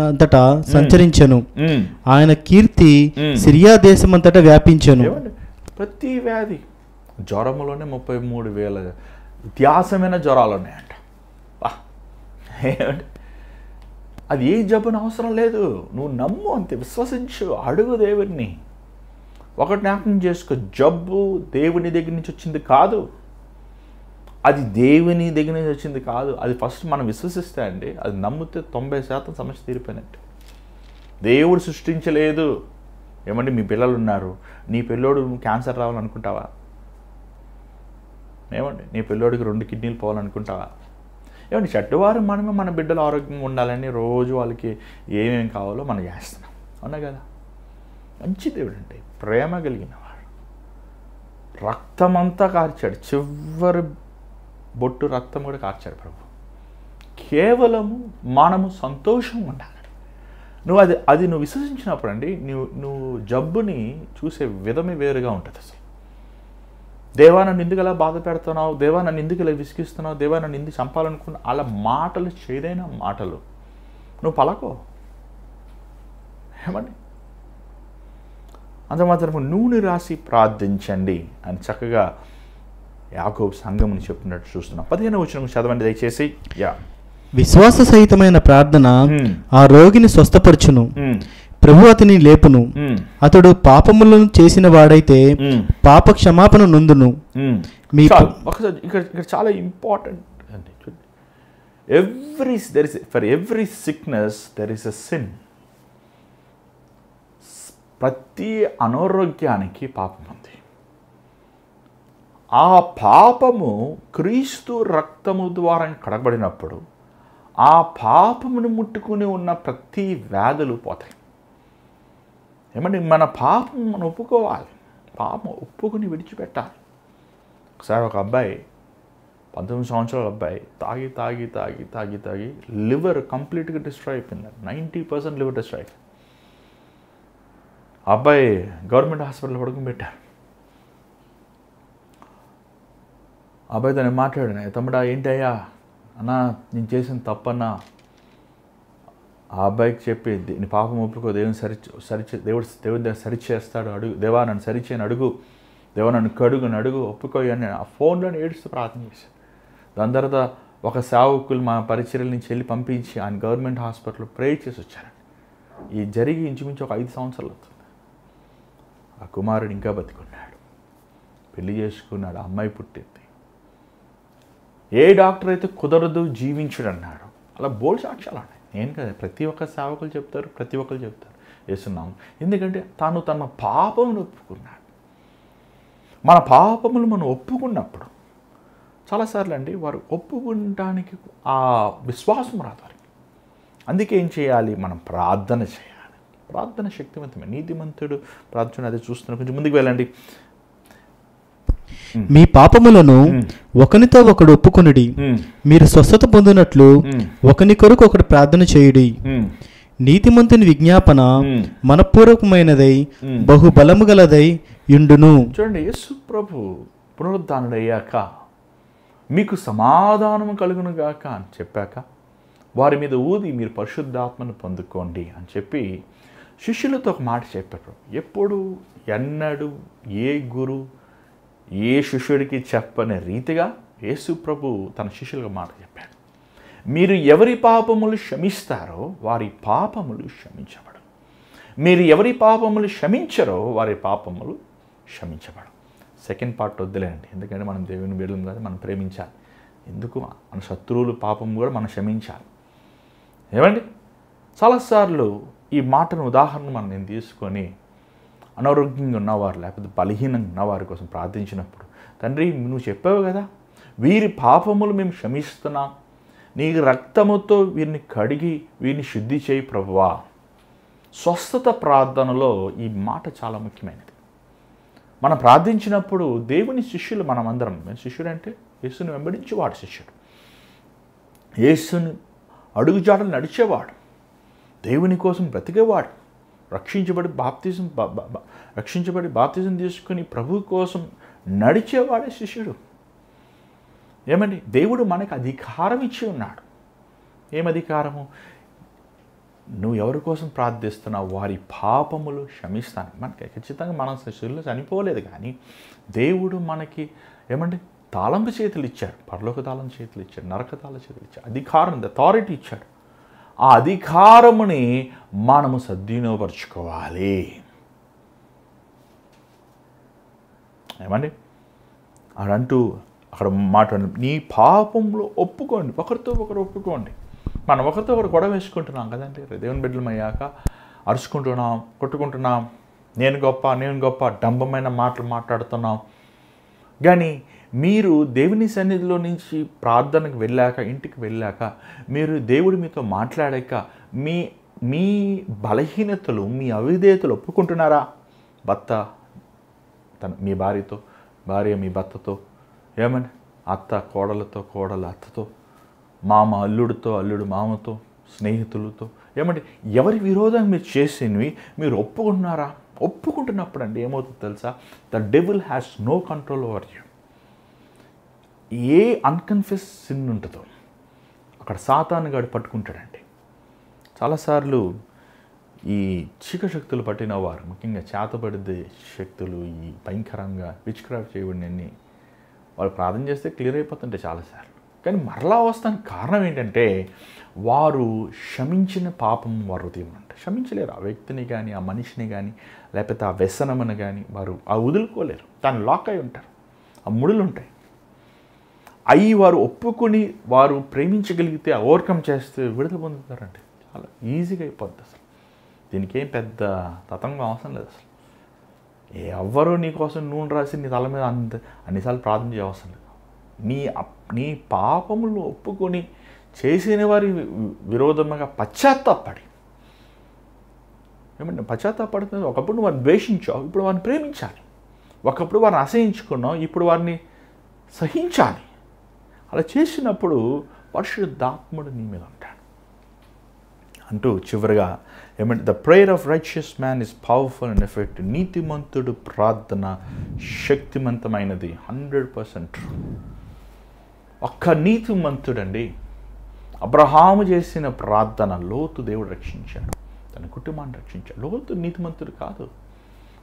అంతటా సంచరించెను. ఆయన కీర్తి సిరియా దేశమంతటా వ్యాపించెను. ప్రతి వ్యాధి, జ్వరములోనే 33,000 వ్యత్యాసమైన జ్వరాలు ఉన్నాయంట. అది ఏ జబ్బుని అవసరం లేదు. నువ్వు నమ్ము, అంతే, విశ్వసించు, అడుగు దేవుడిని. ఒకటి జ్ఞాపకం చేసుకో, జబ్బు దేవుని దగ్గర నుంచి వచ్చింది కాదు. అది దేవుని దగ్గర నుంచి వచ్చింది కాదు. అది ఫస్ట్ మనం విశ్వసిస్తే అండి, అది నమ్మితే 90% సమస్య తీరిపోయినట్టు. దేవుడు సృష్టించలేదు. మీ పిల్లలు ఉన్నారు, నీ పిల్లోడు క్యాన్సర్ రావాలనుకుంటావా? నీ పిల్లోడికి 2 కిడ్నీలు పోవాలనుకుంటావా? చెట్టువారు మనమే మన బిడ్డలు ఆరోగ్యంగా ఉండాలని రోజు వాళ్ళకి ఏమేమి కావాలో మనం చేస్తున్నాం. అవునా కదా? మంచి దేవుడు అంటే ప్రేమ కలిగిన వాడు. రక్తమంతా కార్చాడు, చివరి బొట్టు రక్తం కూడా కార్చాడు ప్రభు. కేవలము మనము సంతోషంగా ఉండాలి. నువ్వు నువ్వు విశ్వసించినప్పుడు అండి, నువ్వు జబ్బుని చూసే విధమే వేరుగా ఉంటుంది. అసలు దేవా నన్ను ఎందుకు ఇలా బాధ పెడుతున్నావు, దేవా నన్ను ఎందుకు ఇలా విసిగిస్తున్నావు, దేవా నన్ను ఎందుకు చంపాలనుకున్నా, అలా మాటలు చేదైన మాటలు నువ్వు పలకో. అంత మాత్రం నూనె రాసి ప్రార్థించండి అని చక్కగా యాకోబు సంఘముని చెప్పినట్టు చూస్తున్నాం. 15వ వచనం చదవండి దయచేసి. విశ్వాస సహితమైన ప్రార్థన ఆ రోగిని స్వస్థపరచును, ప్రభు అతని లేపును. అతడు పాపములను చేసిన వాడైతే పాప క్షమాపణ నొందును. ఇక్కడ చాలా ఇంపార్టెంట్ అండి. For every sickness there is a sin. ప్రతి అనారోగ్యానికి పాపం ఉంది. ఆ పాపము క్రీస్తు రక్తము ద్వారా కడగబడినప్పుడు ఆ పాపమును ముట్టుకుని ఉన్న ప్రతి వ్యాధులు పోతాయి. మన పాపం మనం ఒప్పుకోవాలి, పాపం ఒప్పుకొని విడిచిపెట్టాలి. ఒకసారి ఒక అబ్బాయి, 19 సంవత్సరాల అబ్బాయి, తాగి తాగి తాగి తాగి తాగి లివర్ కంప్లీట్గా డిస్ట్రాయ్ అయిపోయింది. 90% లివర్ డిస్ట్రాయ్ అయిపోయింది. అబ్బాయి గవర్నమెంట్ హాస్పిటల్ పడుకోబెట్టారు. అబ్బాయి తను మాట్లాడాను, తమ్ముడా ఏంటయ్యా అన్నా నేను చేసిన తప్పన్నా. ఆ అబ్బాయికి చెప్పి, నీ పాపం ఒప్పుకో, దేవుడు సరిచేస్తాడు, అడుగు, దేవా నన్ను సరిచేయని అడుగు, దేవా నన్ను కడుగుని అడుగు, ఒప్పుకో అని ఆ ఫోన్లోనే ఏడుస్తూ ప్రార్థన చేశాను. దాని తర్వాత ఒక సేవకులు మా పరిచర్యల నుంచి వెళ్ళి పంపించి ఆయన గవర్నమెంట్ హాస్పిటల్లో ప్రే చేసి వచ్చారండి. ఈ జరిగి ఇంచుమించు ఒక 5 సంవత్సరాలు అవుతుంది. ఆ కుమారుడు ఇంకా బతికున్నాడు, పెళ్లి చేసుకున్నాడు, అమ్మాయి పుట్టింది. ఏ డాక్టర్ అయితే కుదరదు జీవించుడు అన్నాడు. అలా బోల్డ్ సాక్ష్యాలు ఉన్నాయి. నేను కదా, ప్రతి ఒక్క సేవకులు చెప్తారు, ప్రతి ఒక్కరు చెప్తారు చేస్తున్నాము. ఎందుకంటే తన పాపమును ఒప్పుకున్నాడు. మన పాపములు మనం ఒప్పుకున్నప్పుడు చాలాసార్లు అండి వారు ఒప్పుకుంటానికి ఆ విశ్వాసం రాదు వారికి. అందుకే ఏం చేయాలి? మనం ప్రార్థన చేయాలి. ప్రార్థన శక్తివంతమే. నీతిమంతుడు ప్రార్థన, అదే చూస్తున్నాం. కొంచెం ముందుకు వెళ్ళండి. మీ పాపములను ఒకనితో ఒకడు ఒప్పుకొనుడి, మీరు స్వస్థత పొందినట్లు ఒకని కొరకు ఒకడు ప్రార్థన చేయుడి. నీతిమంతుని విజ్ఞాపన మనపూర్వకమైనదై బహుబలము గలదై యుండును. చూడండి, యేసు ప్రభు పునరుద్ధానుడయ్యాక మీకు సమాధానము కలుగును గాక అని చెప్పాక వారి మీద ఊది మీరు పరిశుద్ధాత్మను పొందుకోండి అని చెప్పి శిష్యులతో ఒక మాట చెప్పారు. ఎప్పుడు ఎన్నడూ ఏ గురు ఏ శిష్యుడికి చెప్పని రీతిగా యేసు ప్రభు తన శిష్యులకు మాట చెప్పాడు. మీరు ఎవరి పాపములు క్షమిస్తారో వారి పాపములు క్షమించబడు, మీరు ఎవరి పాపములు క్షమించరో వారి పాపములు క్షమించబడు. సెకండ్ పార్ట్ వద్దులేండి, ఎందుకంటే మనం దేవుని బిడ్డలం కాదు, మనం ప్రేమించాలి. ఎందుకు మన శత్రువులు పాపం కూడా మనం క్షమించాలి. ఏమండి, చాలాసార్లు ఈ మాటను ఉదాహరణ నేను తీసుకొని అనారోగ్యంగా ఉన్నవారు లేకపోతే బలహీనంగా ఉన్నవారి కోసం ప్రార్థించినప్పుడు, తండ్రి నువ్వు చెప్పావు కదా, వీరి పాపములు మేము క్షమిస్తున్నాం, నీ రక్తముతో వీరిని కడిగి వీరిని శుద్ధి చేయి ప్రభువా. స్వస్థత ప్రార్థనలో ఈ మాట చాలా ముఖ్యమైనది. మనం ప్రార్థించినప్పుడు దేవుని శిష్యులు మనమందరం, శిష్యుడు అంటే యేసుని వెంబడించేవాడు శిష్యుడు, యేసుని అడుగుజాడలు నడిచేవాడు, దేవుని కోసం బ్రతికేవాడు, రక్షించబడి బాప్తిజం తీసుకుని ప్రభు కోసం నడిచేవాడే శిష్యుడు. ఏమండి, దేవుడు మనకు అధికారం ఇచ్చి ఉన్నాడు. ఏం అధికారము? నువ్వు ఎవరి కోసం ప్రార్థిస్తున్నావు వారి పాపములు క్షమిస్తాను. మనకి ఖచ్చితంగా మనం శిష్యుల్లో చనిపోలేదు, కానీ దేవుడు మనకి ఏమండి తాళంపు చేతులు ఇచ్చాడు, పరలోక తాళం చేతులు ఇచ్చాడు, నరక తాళం చేతులు ఇచ్చాడు, అధికారం అథారిటీ ఇచ్చాడు. ఆ అధికారముని మనము సద్వినియోగపరుచుకోవాలి. ఏమండి అడంటూ అక్కడ మాట్లాడి నీ పాపంలో ఒప్పుకోండి, ఒకరితో ఒకరు ఒప్పుకోండి. మనం ఒకరితో ఒకరు గొడవ వేసుకుంటున్నాం కదండి, దేవుని బిడ్డలం అయ్యాక అరుచుకుంటున్నాం, కొట్టుకుంటున్నాం, నేను గొప్ప డంబమైన మాటలు మాట్లాడుతున్నాం. కానీ మీరు దేవుని సన్నిధిలో నుంచి ప్రార్థనకు వెళ్ళాక, ఇంటికి వెళ్ళాక, మీరు దేవుడు మీతో మాట్లాడాక మీ మీ బలహీనతలు, మీ అవిధేయతలు ఒప్పుకుంటున్నారా? భర్త మీ భార్యతో, భార్య మీ భర్తతో, ఏమని అత్త కోడలతో, కోడల అత్తతో, మామ అల్లుడితో, అల్లుడు మామతో, స్నేహితులతో, ఏమంటే ఎవరి విరోధం మీరు చేసినవి మీరు ఒప్పుకుంటున్నారా? ఒప్పుకుంటున్నప్పుడు అండి ఏమవుతుందో తెలుసా? The devil has no control over you. ఏ అన్కన్ఫెస్ సిన్ ఉంటుందో అక్కడ సాతాను గాడు పట్టుకుంటాడండి. చాలాసార్లు ఈ చీక శక్తులు పట్టిన వారు, ముఖ్యంగా చేతబడిదే శక్తులు, ఈ భయంకరంగా విచ్క్రాఫ్ట్ చేయబడినన్ని వాళ్ళు ప్రార్థన చేస్తే క్లియర్ అయిపోతుంటాయి చాలాసార్లు. కానీ మరలా వస్తానికి కారణం ఏంటంటే వారు క్షమించిన పాపం వారు హృదయం అంటే క్షమించలేరు. ఆ వ్యక్తిని కానీ, ఆ మనిషిని కానీ, లేకపోతే ఆ వ్యసనమును కానీ వారు ఆ వదులుకోలేరు. దాన్ని లాక్ అయి ఉంటారు, ఆ ముడులు ఉంటాయి. అవి వారు ఒప్పుకొని వారు ప్రేమించగలిగితే, ఓవర్కమ్ చేస్తే విడుదల పొందుతారండి. చాలా ఈజీగా అయిపోద్ది. అసలు దీనికి ఏం పెద్ద తతంగం అవసరం లేదు. అసలు ఎవ్వరూ నీ కోసం నూనె రాసి నీ తల మీద అన్నిసార్లు ప్రార్థన చేయవసరం లేదు. నీ పాపములు ఒప్పుకొని చేసిన వారి విరోధముగా పశ్చాత్తాపడి, ఏమంటే పశ్చాత్తాపడుతుంది. ఒకప్పుడు నువ్వు వారిని ద్వేషించావు, ఇప్పుడు వారిని ప్రేమించాలి. ఒకప్పుడు వారిని అసహించుకున్నావు, ఇప్పుడు వారిని సహించాలి. అలా చేసినప్పుడు పరిశుద్ధాత్ముడు నీ మీద ఉంటాడు అంటూ చివరిగా ఏమంటే the prayer of righteous man is powerful and effective. నీతిమంతుడు ప్రార్థన శక్తివంతమైనది. 100% ట్రూ. ఒక్క నీతిమంతుడండి, అబ్రహాము చేసిన ప్రార్థన లోతు దేవుడు రక్షించాడు, తన కుటుంబాన్ని రక్షించాడు. లోతు నీతిమంతుడు కాదు,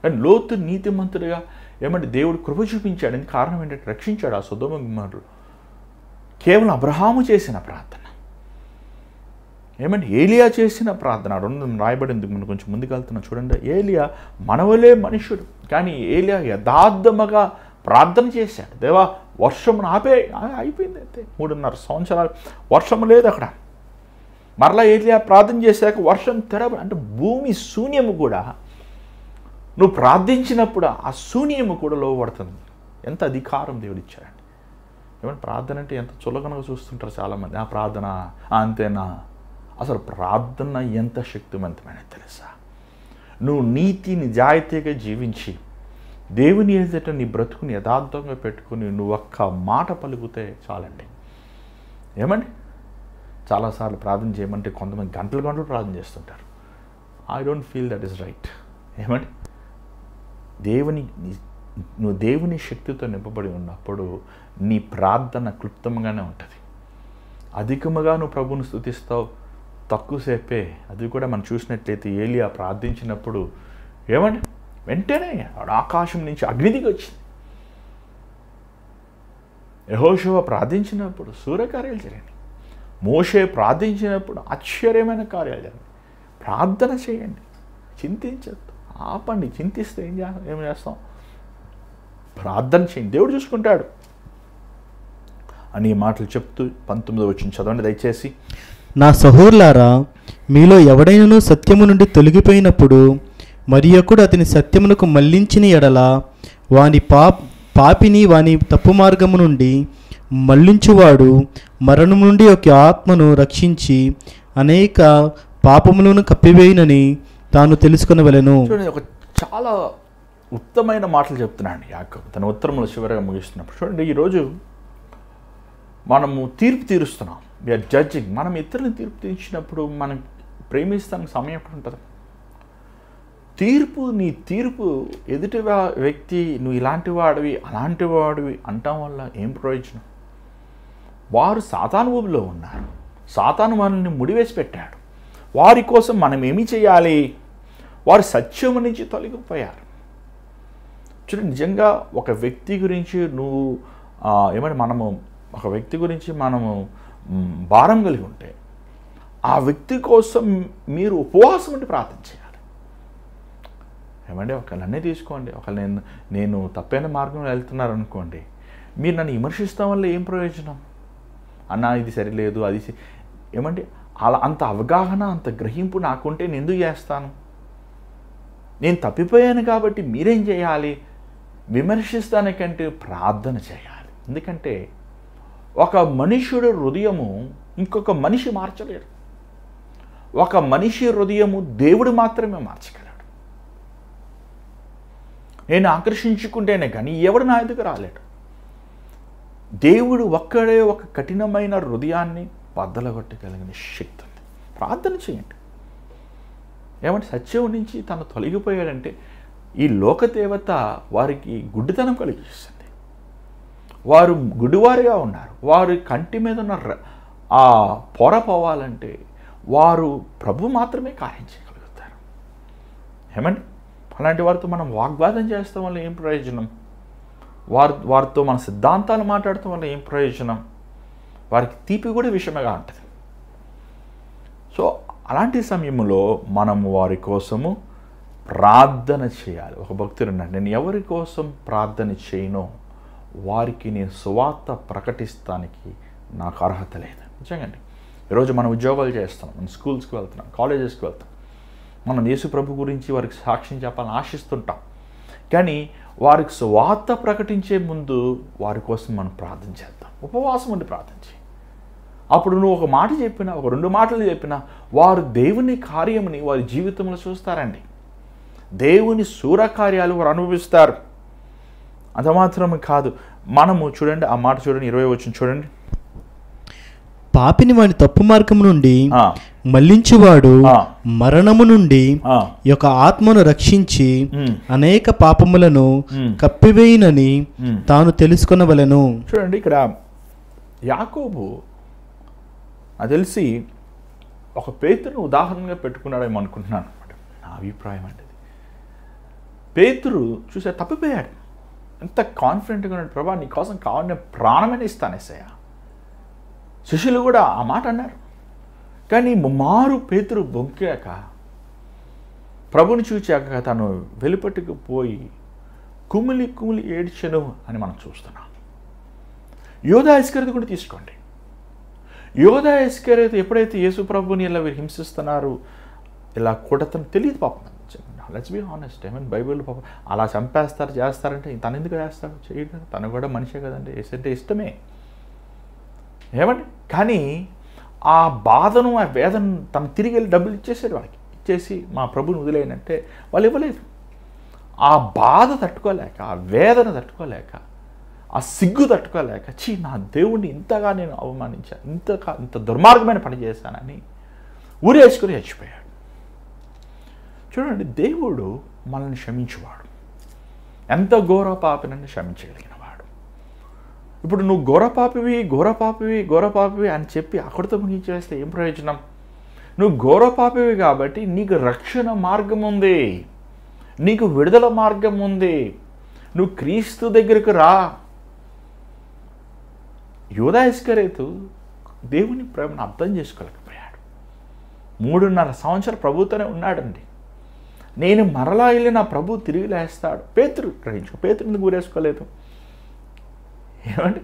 కానీ లోతు నీతిమంతుడిగా ఏమంటే దేవుడు కృప చూపించాడు. ఎందుకు కారణం ఏంటంటే రక్షించాడు ఆ సొదొమ గుమ్మరులు. కేవలం అబ్రహాము చేసిన ప్రార్థన. ఏమంటే ఏలియా చేసిన ప్రార్థన రాయబడింది. మనం కొంచెం ముందుకు వెళ్తున్నాం చూడండి. ఏలియా మనవలే మనుషుడు, కానీ ఏలియా యథార్థముగా ప్రార్థన చేశాడు. దేవా వర్షమును అయిపోయింది. అయితే 3.5 సంవత్సరాలు వర్షం లేదు అక్కడ. మరలా ఏలియా ప్రార్థన చేశాక వర్షం అంటే భూమి శూన్యము కూడా, నువ్వు ప్రార్థించినప్పుడు ఆ శూన్యము కూడా లోపడుతుంది. ఎంత అధికారం దేవుడు ఇచ్చాడండి. ఏమంటే ప్రార్థన అంటే ఎంత చులకనగా చూస్తుంటారు చాలామంది. ఆ ప్రార్థన అంతేనా? అసలు ప్రార్థన ఎంత శక్తివంతమైనది తెలుసా? నువ్వు నీతి నిజాయితీగా జీవించి దేవుని ఎదుట నీ బ్రతుకుని యథార్థంగా పెట్టుకుని నువ్వు ఒక్క మాట పలుకుతే చాలండి. ఏమండి చాలాసార్లు ప్రార్థన చేయమంటే కొంతమంది గంటలు ప్రార్థన చేస్తుంటారు. I don't feel that is right. ఏమండి నువ్వు దేవుని శక్తితో నింపబడి ఉన్నప్పుడు నీ ప్రార్థన క్లుప్తంగానే ఉంటుంది. అధికముగా నువ్వు ప్రభువును స్తుతిస్తావు, తక్కువసేపే. అది కూడా మనం చూసినట్లయితే ఏలియా ప్రార్థించినప్పుడు ఏమండి వెంటనే ఆకాశం నుంచి అగ్ని దిగి వచ్చింది. యెహోషువ ప్రార్థించినప్పుడు సూర్యకార్యాలు జరిగాయి. మోషే ప్రార్థించినప్పుడు ఆశ్చర్యమైన కార్యాలు జరిగాయి. ప్రార్థన చేయండి, చింతించద్దు, ఆపండి. చింతిస్తే ఏం చేస్తాం? ప్రార్థన చేయండి, దేవుడు చూసుకుంటాడు అని ఈ మాటలు చెప్తూ 19వ వచనం చదవండి దయచేసి. నా సహోదరులారా, మీలో ఎవడైనను సత్యము నుండి తొలగిపోయినప్పుడు మరి ఒకడు అతని సత్యమునకు మళ్లించిన ఎడల వాని పాపిని వాని తప్పు మార్గము నుండి మళ్లించువాడు మరణము నుండి ఒక ఆత్మను రక్షించి అనేక పాపములను కప్పివేయునని తాను తెలుసుకొనవలెను. చూడండి, ఒక చాలా ఉత్తమైన మాటలు చెప్తున్నాడు యాకోబు తన ఉత్తరములు చివరిగా ముగిస్తున్నప్పుడు. చూడండి, ఈరోజు మనము తీర్పు తీరుస్తున్నాం, వీఆర్ జడ్జింగ్. మనం ఇతరులను తీర్పు తీర్చినప్పుడు మనం ప్రేమిస్తానికి సమయం ఎప్పుడు ఉంటుంది? నీ తీర్పు ఎదుటి వ్యక్తి నువ్వు ఇలాంటి వాడివి అలాంటి వాడివి అంటాం వల్ల ఏం ప్రయోజనం? వారు సాతాను ఊబిలో ఉన్నారు, సాతాను వారిని ముడివేసి పెట్టాడు. వారి కోసం మనం ఏమి చేయాలి? వారు సత్యము నుంచి తొలగిపోయారు. చూడండి, నిజంగా ఒక వ్యక్తి గురించి నువ్వు మనము ఒక వ్యక్తి గురించి మనము భారం కలిగి ఉంటే ఆ వ్యక్తి కోసం మీరు ఉపవాసం ఉండి ప్రార్థన చేయాలి. ఒకళ్ళనే తీసుకోండి, నేను తప్పైన మార్గంలో వెళ్తున్నారు అనుకోండి, మీరు నన్ను విమర్శిస్తాం వల్ల ఏం ప్రయోజనం? అన్నా ఇది సరిలేదు, అది అలా అంత అవగాహన అంత గ్రహింపు నాకుంటే నేను ఎందుకు చేస్తాను? నేను తప్పిపోయాను కాబట్టి మీరేం చేయాలి? విమర్శిస్తానికంటే ప్రార్థన చేయాలి. ఎందుకంటే ఒక మనుష్యుడు హృదయము ఇంకొక మనిషి మార్చలేరు. ఒక మనిషి హృదయము దేవుడు మాత్రమే మార్చగలడు. నేను ఆకర్షించుకుంటేనే కానీ ఎవడు నా ఎదుగు రాలేడు. దేవుడు ఒక్కడే ఒక కఠినమైన హృదయాన్ని బద్దలగొట్టగలిగిన శక్తి ఉంది. ప్రార్థన చేయండి. సత్యం నుంచి తను తొలగిపోయాడంటే ఈ లోకదేవత వారికి గుడ్డితనం కలిగిస్తుంది. వారు గుడివారిగా ఉన్నారు. వారి కంటి మీద ఉన్న ఆ పొర పోవాలంటే వారు ప్రభు మాత్రమే కార్యం చేయగలుగుతారు. అలాంటి వారితో మనం వాగ్వాదం చేస్తాం వల్ల ఏం ప్రయోజనం? వారితో మన సిద్ధాంతాలు మాట్లాడటం వల్ల ఏం ప్రయోజనం? వారికి తీపి కూడా విషయమేగా ఉంటుంది. సో అలాంటి సమయంలో మనము వారి కోసము ప్రార్థన చేయాలి. ఒక భక్తుడు అన్నాడు, నేను ఎవరి కోసం ప్రార్థన చేయనో వారికి నేను సువార్త ప్రకటిస్తానికి నాకు అర్హత లేదు. నిజంగానే ఈరోజు మనం ఉద్యోగాలు చేస్తున్నాం, మనం స్కూల్స్కి వెళ్తున్నాం, కాలేజెస్కి వెళ్తాం, మనం యేసు ప్రభు గురించి వారికి సాక్ష్యం చెప్పాలని ఆశిస్తుంటాం. కానీ వారికి సువార్త ప్రకటించే ముందు వారి కోసం మనం ప్రార్థన చేద్దాం. ఉపవాసం ఉండి ప్రార్థన చేయి. అప్పుడు నువ్వు ఒక మాట చెప్పినా, ఒక 2 మాటలు చెప్పినా వారు దేవుని కార్యముని వారి జీవితంలో చూస్తారండి. దేవుని సూరకార్యాలు వారు అనుభవిస్తారు. అంత మాత్రమే కాదు, మనము చూడండి ఆ మాట చూడండి, 20వ వచనం చూడండి. పాపిని వాని తప్పు మార్గము నుండి మళ్లించువాడు మరణము నుండి యొక్క ఆత్మను రక్షించి అనేక పాపములను కప్పివేయునని తాను తెలుసుకొనవలెను. చూడండి, ఇక్కడ యాకోబు నాకు తెలిసి ఒక పేతురును ఉదాహరణగా పెట్టుకున్నాడేమో అనుకుంటున్నాను అనమాట. నా అభిప్రాయం అంటే పేతురు చూసా తప్పిపోయాడు. ఎంత కాన్ఫిడెంట్గా ఉన్నాడు, ప్రభా నీ కోసం కావాలని ప్రాణమైన ఇస్తాను ఎస్సయ్య. శిష్యులు కూడా ఆ మాట అన్నారు. కానీ మారు పేతురు బొంకాక ప్రభుని చూచాక తను వెలుపటికి పోయి కుమిలి కుమిలి ఏడ్చెను అని మనం చూస్తున్నాం. యోధా ఇస్కరియోతు కూడా తీసుకోండి. యోధా ఇస్కరియోతు ఎప్పుడైతే యేసు ప్రభుని ఇలా వీరు హింసిస్తున్నారు, ఇలా కొడతను తెలియదు పాపం. Let's be honest. బైబిల్ పాపం అలా చంపేస్తారు చేస్తారంటే తను ఎందుకు చేస్తాడు? చేయడు. తను కూడా మనిషే కదండి. అంటే ఇష్టమే కానీ ఆ బాధను ఆ వేదన తను తిరిగి వెళ్ళి డబ్బులు ఇచ్చేసాడు వాళ్ళకి. ఇచ్చేసి మా ప్రభుని వదిలేనంటే వాళ్ళు ఇవ్వలేదు. ఆ బాధ తట్టుకోలేక, ఆ వేదన తట్టుకోలేక, ఆ సిగ్గు తట్టుకోలేక, నా దేవుణ్ణి ఇంతగా నేను అవమానించాను, ఇంత దుర్మార్గమైన పని చేశానని ఊరేసుకుని చచ్చిపోయాడు. చూడండి, దేవుడు మనల్ని క్షమించేవాడు. ఎంత ఘోర పాపినని క్షమించగలిగిన వాడు. ఇప్పుడు నువ్వు ఘోరపాపివి అని చెప్పి అక్కడితో ముగించేస్తే ఏం ప్రయోజనం? నువ్వు ఘోరపాపివి కాబట్టి నీకు రక్షణ మార్గం ఉంది, నీకు విడుదల మార్గం ఉంది. నువ్వు క్రీస్తు దగ్గరకు రా. యూదా ఇస్కరియోతు దేవుని ప్రేమను అర్థం చేసుకోలేకపోయాడు. 3.5 సంవత్సరాలు ప్రభుతోనే ఉన్నాడండి. నేను మరలా వెళ్ళి నా ప్రభు తిరిగి లేస్తాడు. పేతురు ఎందుకు ఊరేసుకోలేదు? ఏమండి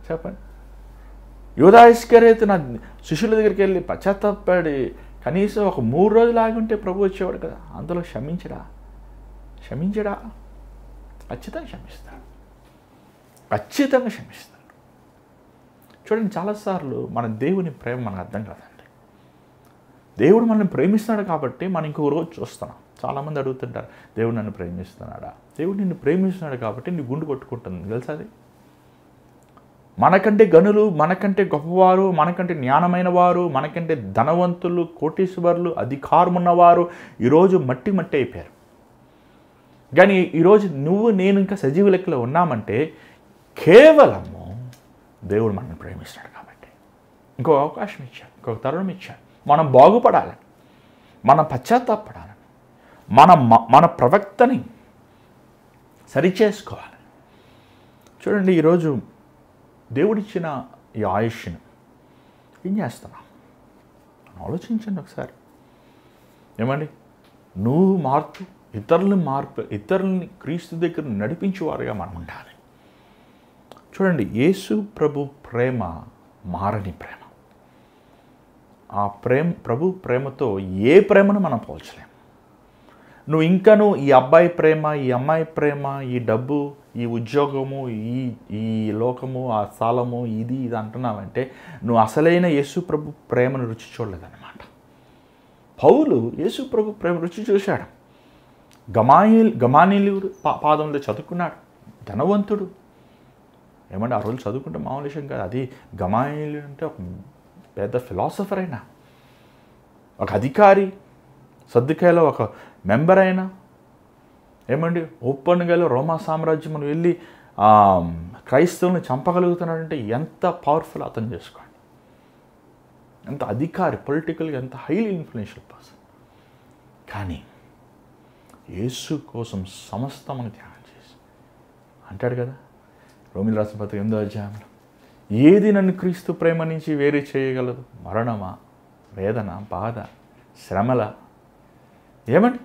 చెప్పండి. యూదా ఇస్కరియోతు నా శిష్యుల దగ్గరికి వెళ్ళి పశ్చాత్తాపడి కనీసం ఒక 3 రోజులు ఆగుంటే ప్రభు వచ్చేవాడు కదా. అందులో క్షమించడా? ఖచ్చితంగా క్షమిస్తాడు. చూడండి, చాలాసార్లు మన దేవుని ప్రేమ మనకు అర్థం కాదండి. దేవుడు మనల్ని ప్రేమిస్తున్నాడు కాబట్టి మనం ఇంకో రోజు చూస్తున్నాం. చాలామంది అడుగుతుంటారు, దేవుడు నన్ను ప్రేమిస్తున్నాడా? దేవుడు నిన్ను ప్రేమిస్తున్నాడు కాబట్టి నీ గుండు కొట్టుకుంటుంది, తెలుసా? అది మనకంటే గనులు, మనకంటే గొప్పవారు, మనకంటే జ్ఞానమైన వారు, మనకంటే ధనవంతులు, కోటీశ్వరులు, అధికారమున్నవారు ఈరోజు మట్టి అయిపోయారు. కానీ ఈరోజు నువ్వు నేను ఇంకా సజీవ లెక్కలో ఉన్నామంటే కేవలము దేవుడు మనల్ని ప్రేమిస్తున్నాడు కాబట్టి. ఇంకో అవకాశం ఇచ్చాడు, ఇంకొక తరుణం ఇచ్చాడు. మనం బాగుపడాలని, మనం పశ్చాత్తాపడాలని, మన ప్రవక్తని సరిచేసుకోవాలి. చూడండి, ఈరోజు దేవుడిచ్చిన ఈ ఆయుష్ను ఏం చేస్తున్నాం ఆలోచించండి ఒకసారి. ఏమండి, నువ్వు మార్పు, ఇతరులని క్రీస్తు దగ్గర నడిపించేవారుగా మనం ఉండాలి. చూడండి, యేసు ప్రభు ప్రేమ మారని ప్రేమ. ఆ ప్రభు ప్రేమతో ఏ ప్రేమను మనం పోల్చలేము. నువ్వు ఈ అబ్బాయి ప్రేమ, ఈ అమ్మాయి ప్రేమ, ఈ డబ్బు, ఈ ఉద్యోగము, ఈ లోకము, ఆ స్థలము, ఇది అంటున్నావంటే నువ్వు అసలైన యేసు ప్రభు ప్రేమను రుచి చూడలేదన్నమాట. పౌలు యేసు ప్రభు ప్రేమ రుచి చూశాడు. గమాలీయుడు పాదంలో చదువుకున్నాడు, ధనవంతుడు. ఏమంటే ఆ రోజు చదువుకుంటే మామూలు విషయం కాదు. అది గమాలీయుడు అంటే ఒక పెద్ద ఫిలాసఫర్ అయినా, ఒక అధికారి, సద్దుకాయలో ఒక మెంబర్ అయినా, ఏమండి ఓపెన్గా రోమా సామ్రాజ్యం మనం వెళ్ళి క్రైస్తవుల్ని చంపగలుగుతున్నాడంటే ఎంత పవర్ఫుల్ అర్థం చేసుకోండి. ఎంత అధికారి, పొలిటికల్గా ఎంత హైలీ ఇన్ఫ్లుయెన్షియల్ పర్సన్. కానీ యేసు కోసం సమస్తమని త్యాగం చేసి అంటాడు కదా రోమిల రాసిన పత్రిక 8వ అధ్యాయంలో, ఏది నన్ను క్రీస్తు ప్రేమ నుంచి వేరు చేయగలదు? మరణమా, వేదన, బాధ, శ్రమల? ఏమండి,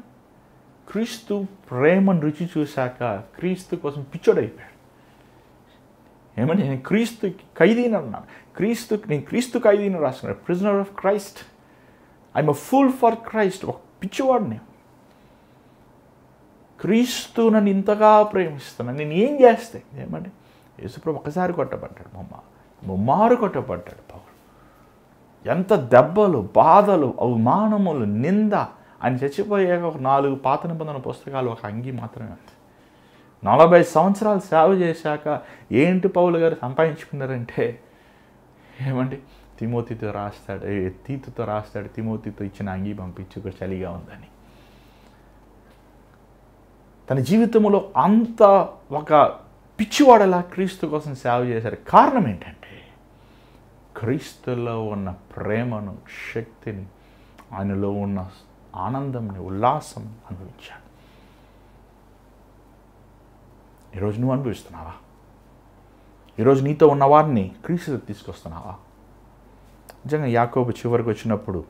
క్రీస్తు ప్రేమను రుచి చూశాక క్రీస్తు కోసం పిచ్చోడైపోయాడు. ఏమంటే నేను క్రీస్తు ఖైదీని అన్నాను. నేను క్రీస్తు ఖైదీని రాస్తున్నాను, prisoner of Christ. I'm a fool for Christ. ఒక పిచ్చివాడిని. క్రీస్తు నన్ను ఇంతగా ప్రేమిస్తున్నాను, నేను ఏం చేస్తే? ఏమంటే యేసుప్రభు ఒకసారి కొట్టబడ్డాడు, ముమ్మారు కొట్టబడ్డాడు. పౌలు ఎంత దెబ్బలు, బాధలు, అవమానములు, నింద. ఆయన చచ్చిపోయాక ఒక 4 పాత నిబంధన పుస్తకాలు, ఒక అంగి మాత్రమే ఉంది. 40 సంవత్సరాలు సేవ చేశాక ఏంటి పౌలు గారు సంపాదించుకున్నారంటే, ఏమండి తీతుతో రాస్తాడు, తిమోతితో ఇచ్చిన అంగి పంపించి ఇక్కడ చలిగా ఉందని. తన జీవితంలో అంత ఒక పిచ్చివాడలా క్రీస్తు కోసం సేవ చేశారు. కారణం ఏంటంటే క్రీస్తులో ఉన్న ప్రేమను, శక్తిని, ఆయనలో ఉన్న ఆనందంని, ఉల్లాసం అనుభవించాడు. ఈరోజు నువ్వు అనుభవిస్తున్నావా? ఈరోజు నీతో ఉన్నవారిని క్రీస్తు తీసుకొస్తున్నావా? నిజంగా యాకోబు చివరికి వచ్చినప్పుడు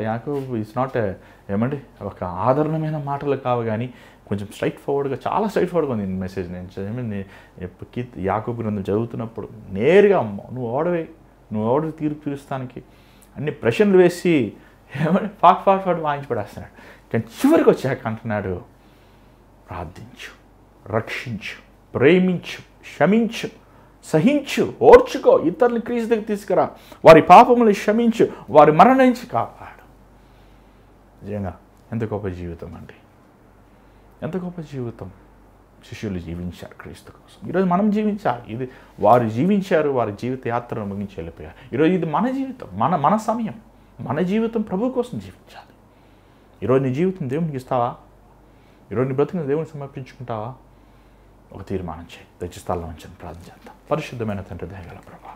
యాకోబు ఈజ్ నాట్ ఏమండి ఒక ఆదరణమైన మాటలు కావు, కానీ కొంచెం చాలా స్ట్రైట్ ఫార్వర్డ్గా ఉంది మెసేజ్. నేను యాకోబు గ్రంథం చదువుతున్నప్పుడు నేరుగా నువ్వు ఓడవి తీర్పు తీరుస్తానికి అన్ని ప్రశ్నలు వేసి ఏమంటే ఫాట్ వాయించి పడేస్తున్నాడు. కానీ చివరికి వచ్చాక అంటున్నాడు, ప్రార్థించు, రక్షించు, ప్రేమించు, క్షమించు, సహించు, ఓర్చుకో, ఇతరులను క్రీస్తు దగ్గర తీసుకురా, వారి పాపములను క్షమించు, వారి మరణం నుంచి కాపాడు. నిజంగా ఎంత గొప్ప జీవితం అండి, ఎంత గొప్ప జీవితం శిష్యులు జీవించారు క్రీస్తు కోసం. ఈరోజు మనం జీవించాలి. ఇది వారు జీవించారు, వారి జీవిత యాత్రను ముగించి వెళ్ళిపోయారు. ఈరోజు ఇది మన జీవితం, మన సమయం, మన జీవితం ప్రభు కోసం జీవించాలి. ఈరోజు నీ జీవితం దేవునికి ఇస్తావా? ఈరోజు నీ బ్రతుకుని దేవునికి సమర్పించుకుంటావా? ఒక తీర్మానం చేయి. దయచేసి స్థలంలో ఉంచండి, ప్రార్థన చేద్దాం. పరిశుద్ధమైన తండ్రి, దయగల ప్రభా,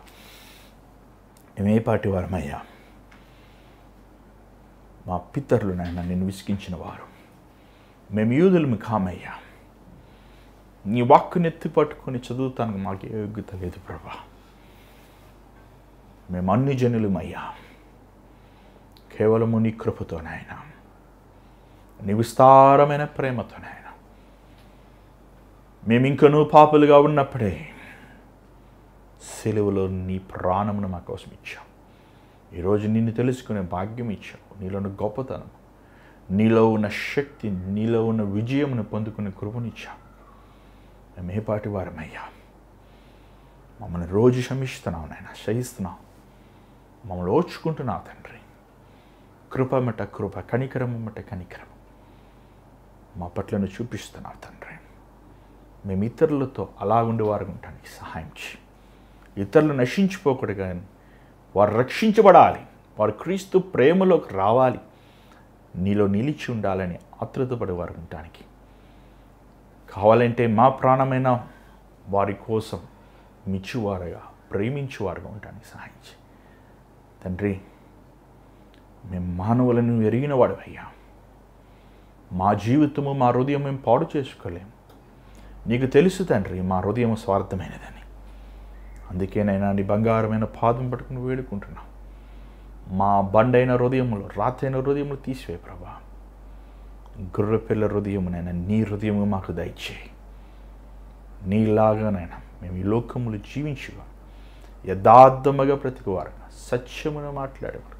మేమే పాటి వారమయ్యా, మా పితరులు నాయన నిన్ను విసిగించిన వారు, మేము యూదులము కామయ్యా. నీ వాక్కుని ఎత్తి పట్టుకొని చదువుతానికి మాకు యోగ్యత లేదు ప్రభా. మేము అన్ని జనులమయ్యా, కేవలము నీ కృపతో నాయన, నీ విస్తారమైన ప్రేమతో నాయన, మేము ఇంకనూ పాపులుగా ఉన్నప్పుడే సిలువలో నీ ప్రాణమును మా కోసం ఇచ్చావు. ఈరోజు నిన్ను తెలుసుకునే భాగ్యం ఇచ్చావు. నీలో ఉన్న గొప్పతనం, నీలో ఉన్న శక్తి, నీలో ఉన్న విజయమును పొందుకునే కృపనిచ్చావు. మేము ఏ పాటి వారమయ్యా, మమ్మల్ని రోజు క్షమిస్తున్నావు నాయన, సహిస్తున్నావు, మమ్మల్ని ఓర్చుకుంటున్నావు తండ్రి. కృప మట కృప, కనికరము మట కనికరం మా పట్లను చూపిస్తున్నావు తండ్రి. మేము ఇతరులతో అలా ఉండేవారు ఉండడానికి సహాయం చేయి. ఇతరులు నశించిపోకూడదు, కానీ వారు రక్షించబడాలి, వారు క్రీస్తు ప్రేమలోకి రావాలి, నీలో నిలిచి ఉండాలని ఆతృతపడేవారు ఉండడానికి, కావాలంటే మా ప్రాణమైన వారి కోసం మిచ్చువారుగా, ప్రేమించువారుగా ఉండడానికి సహాయం చేయి తండ్రి. మేము మానవులను ఎరిగిన వాడవయ్యా, మా జీవితము, మా హృదయం మేము పాడు చేసుకోలేము. నీకు తెలుసు తండ్రి మా హృదయం స్వార్థమైనదని. అందుకేనైనా నీ బంగారమైన పాదం పట్టుకుని వేడుకుంటున్నాం. మా బండైన హృదయములు, రాతైన హృదయములు తీసివే ప్రభా. గొర్రెపిల్ల హృదయమునైనా నీ హృదయము మాకు దయచేయి. నీలాగానైనా మేము ఈ లోకములు జీవించేవారు, యథార్థముగా బ్రతికేవారుగా, సత్యమును మాట్లాడేవారు,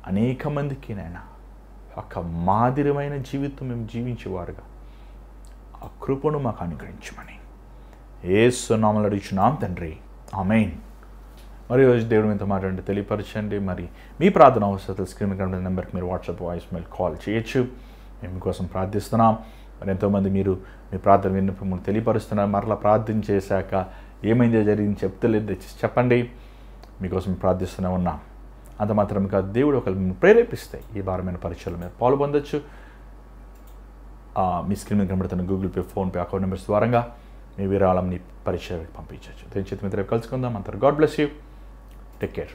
అనేక మందికి నైనా ఒక మాదిరమైన జీవితం మేము జీవించేవారుగా ఆ కృపను మాకు అనుగ్రహించమని యేసు నామములో అడుగుచున్నాం తండ్రి, ఆమేన్. మరి రోజు దేవుడు మీతో మాట్లాడి తెలియపరచండి. మరి మీ ప్రార్థన అవసరాలు స్క్రీన్ మీద కనిపిస్తున్న నెంబర్కి మీరు వాట్సాప్, వాయిస్ మెయిల్, కాల్ చేయొచ్చు. మేము మీకోసం ప్రార్థిస్తున్నాం. మరి ఎంతోమంది మీరు మీ ప్రార్థన విన్నప్పుడు తెలియపరుస్తున్నారు. మరలా ప్రార్థన చేశాక ఏమైందో జరిగింది చెప్తలేదు, దయచేసి చెప్పండి, మీకోసం ప్రార్థిస్తూనే ఉన్నాం. అంత మాత్రం కాదు, దేవుడు ఒకరు మిమ్మల్ని ప్రేరేపిస్తే ఈ భారమైన పరీక్షల మీద పాలు పొందొచ్చు. మీ స్క్రీన్ మీద కనబడుతున్న Google pay, PhonePe account numbers ద్వారంగా మీ విరాళంని పరీక్ష పంపించవచ్చు. దేని చేతి మీద రేపు కలుసుకుందాం. అంతా God bless you. Take care.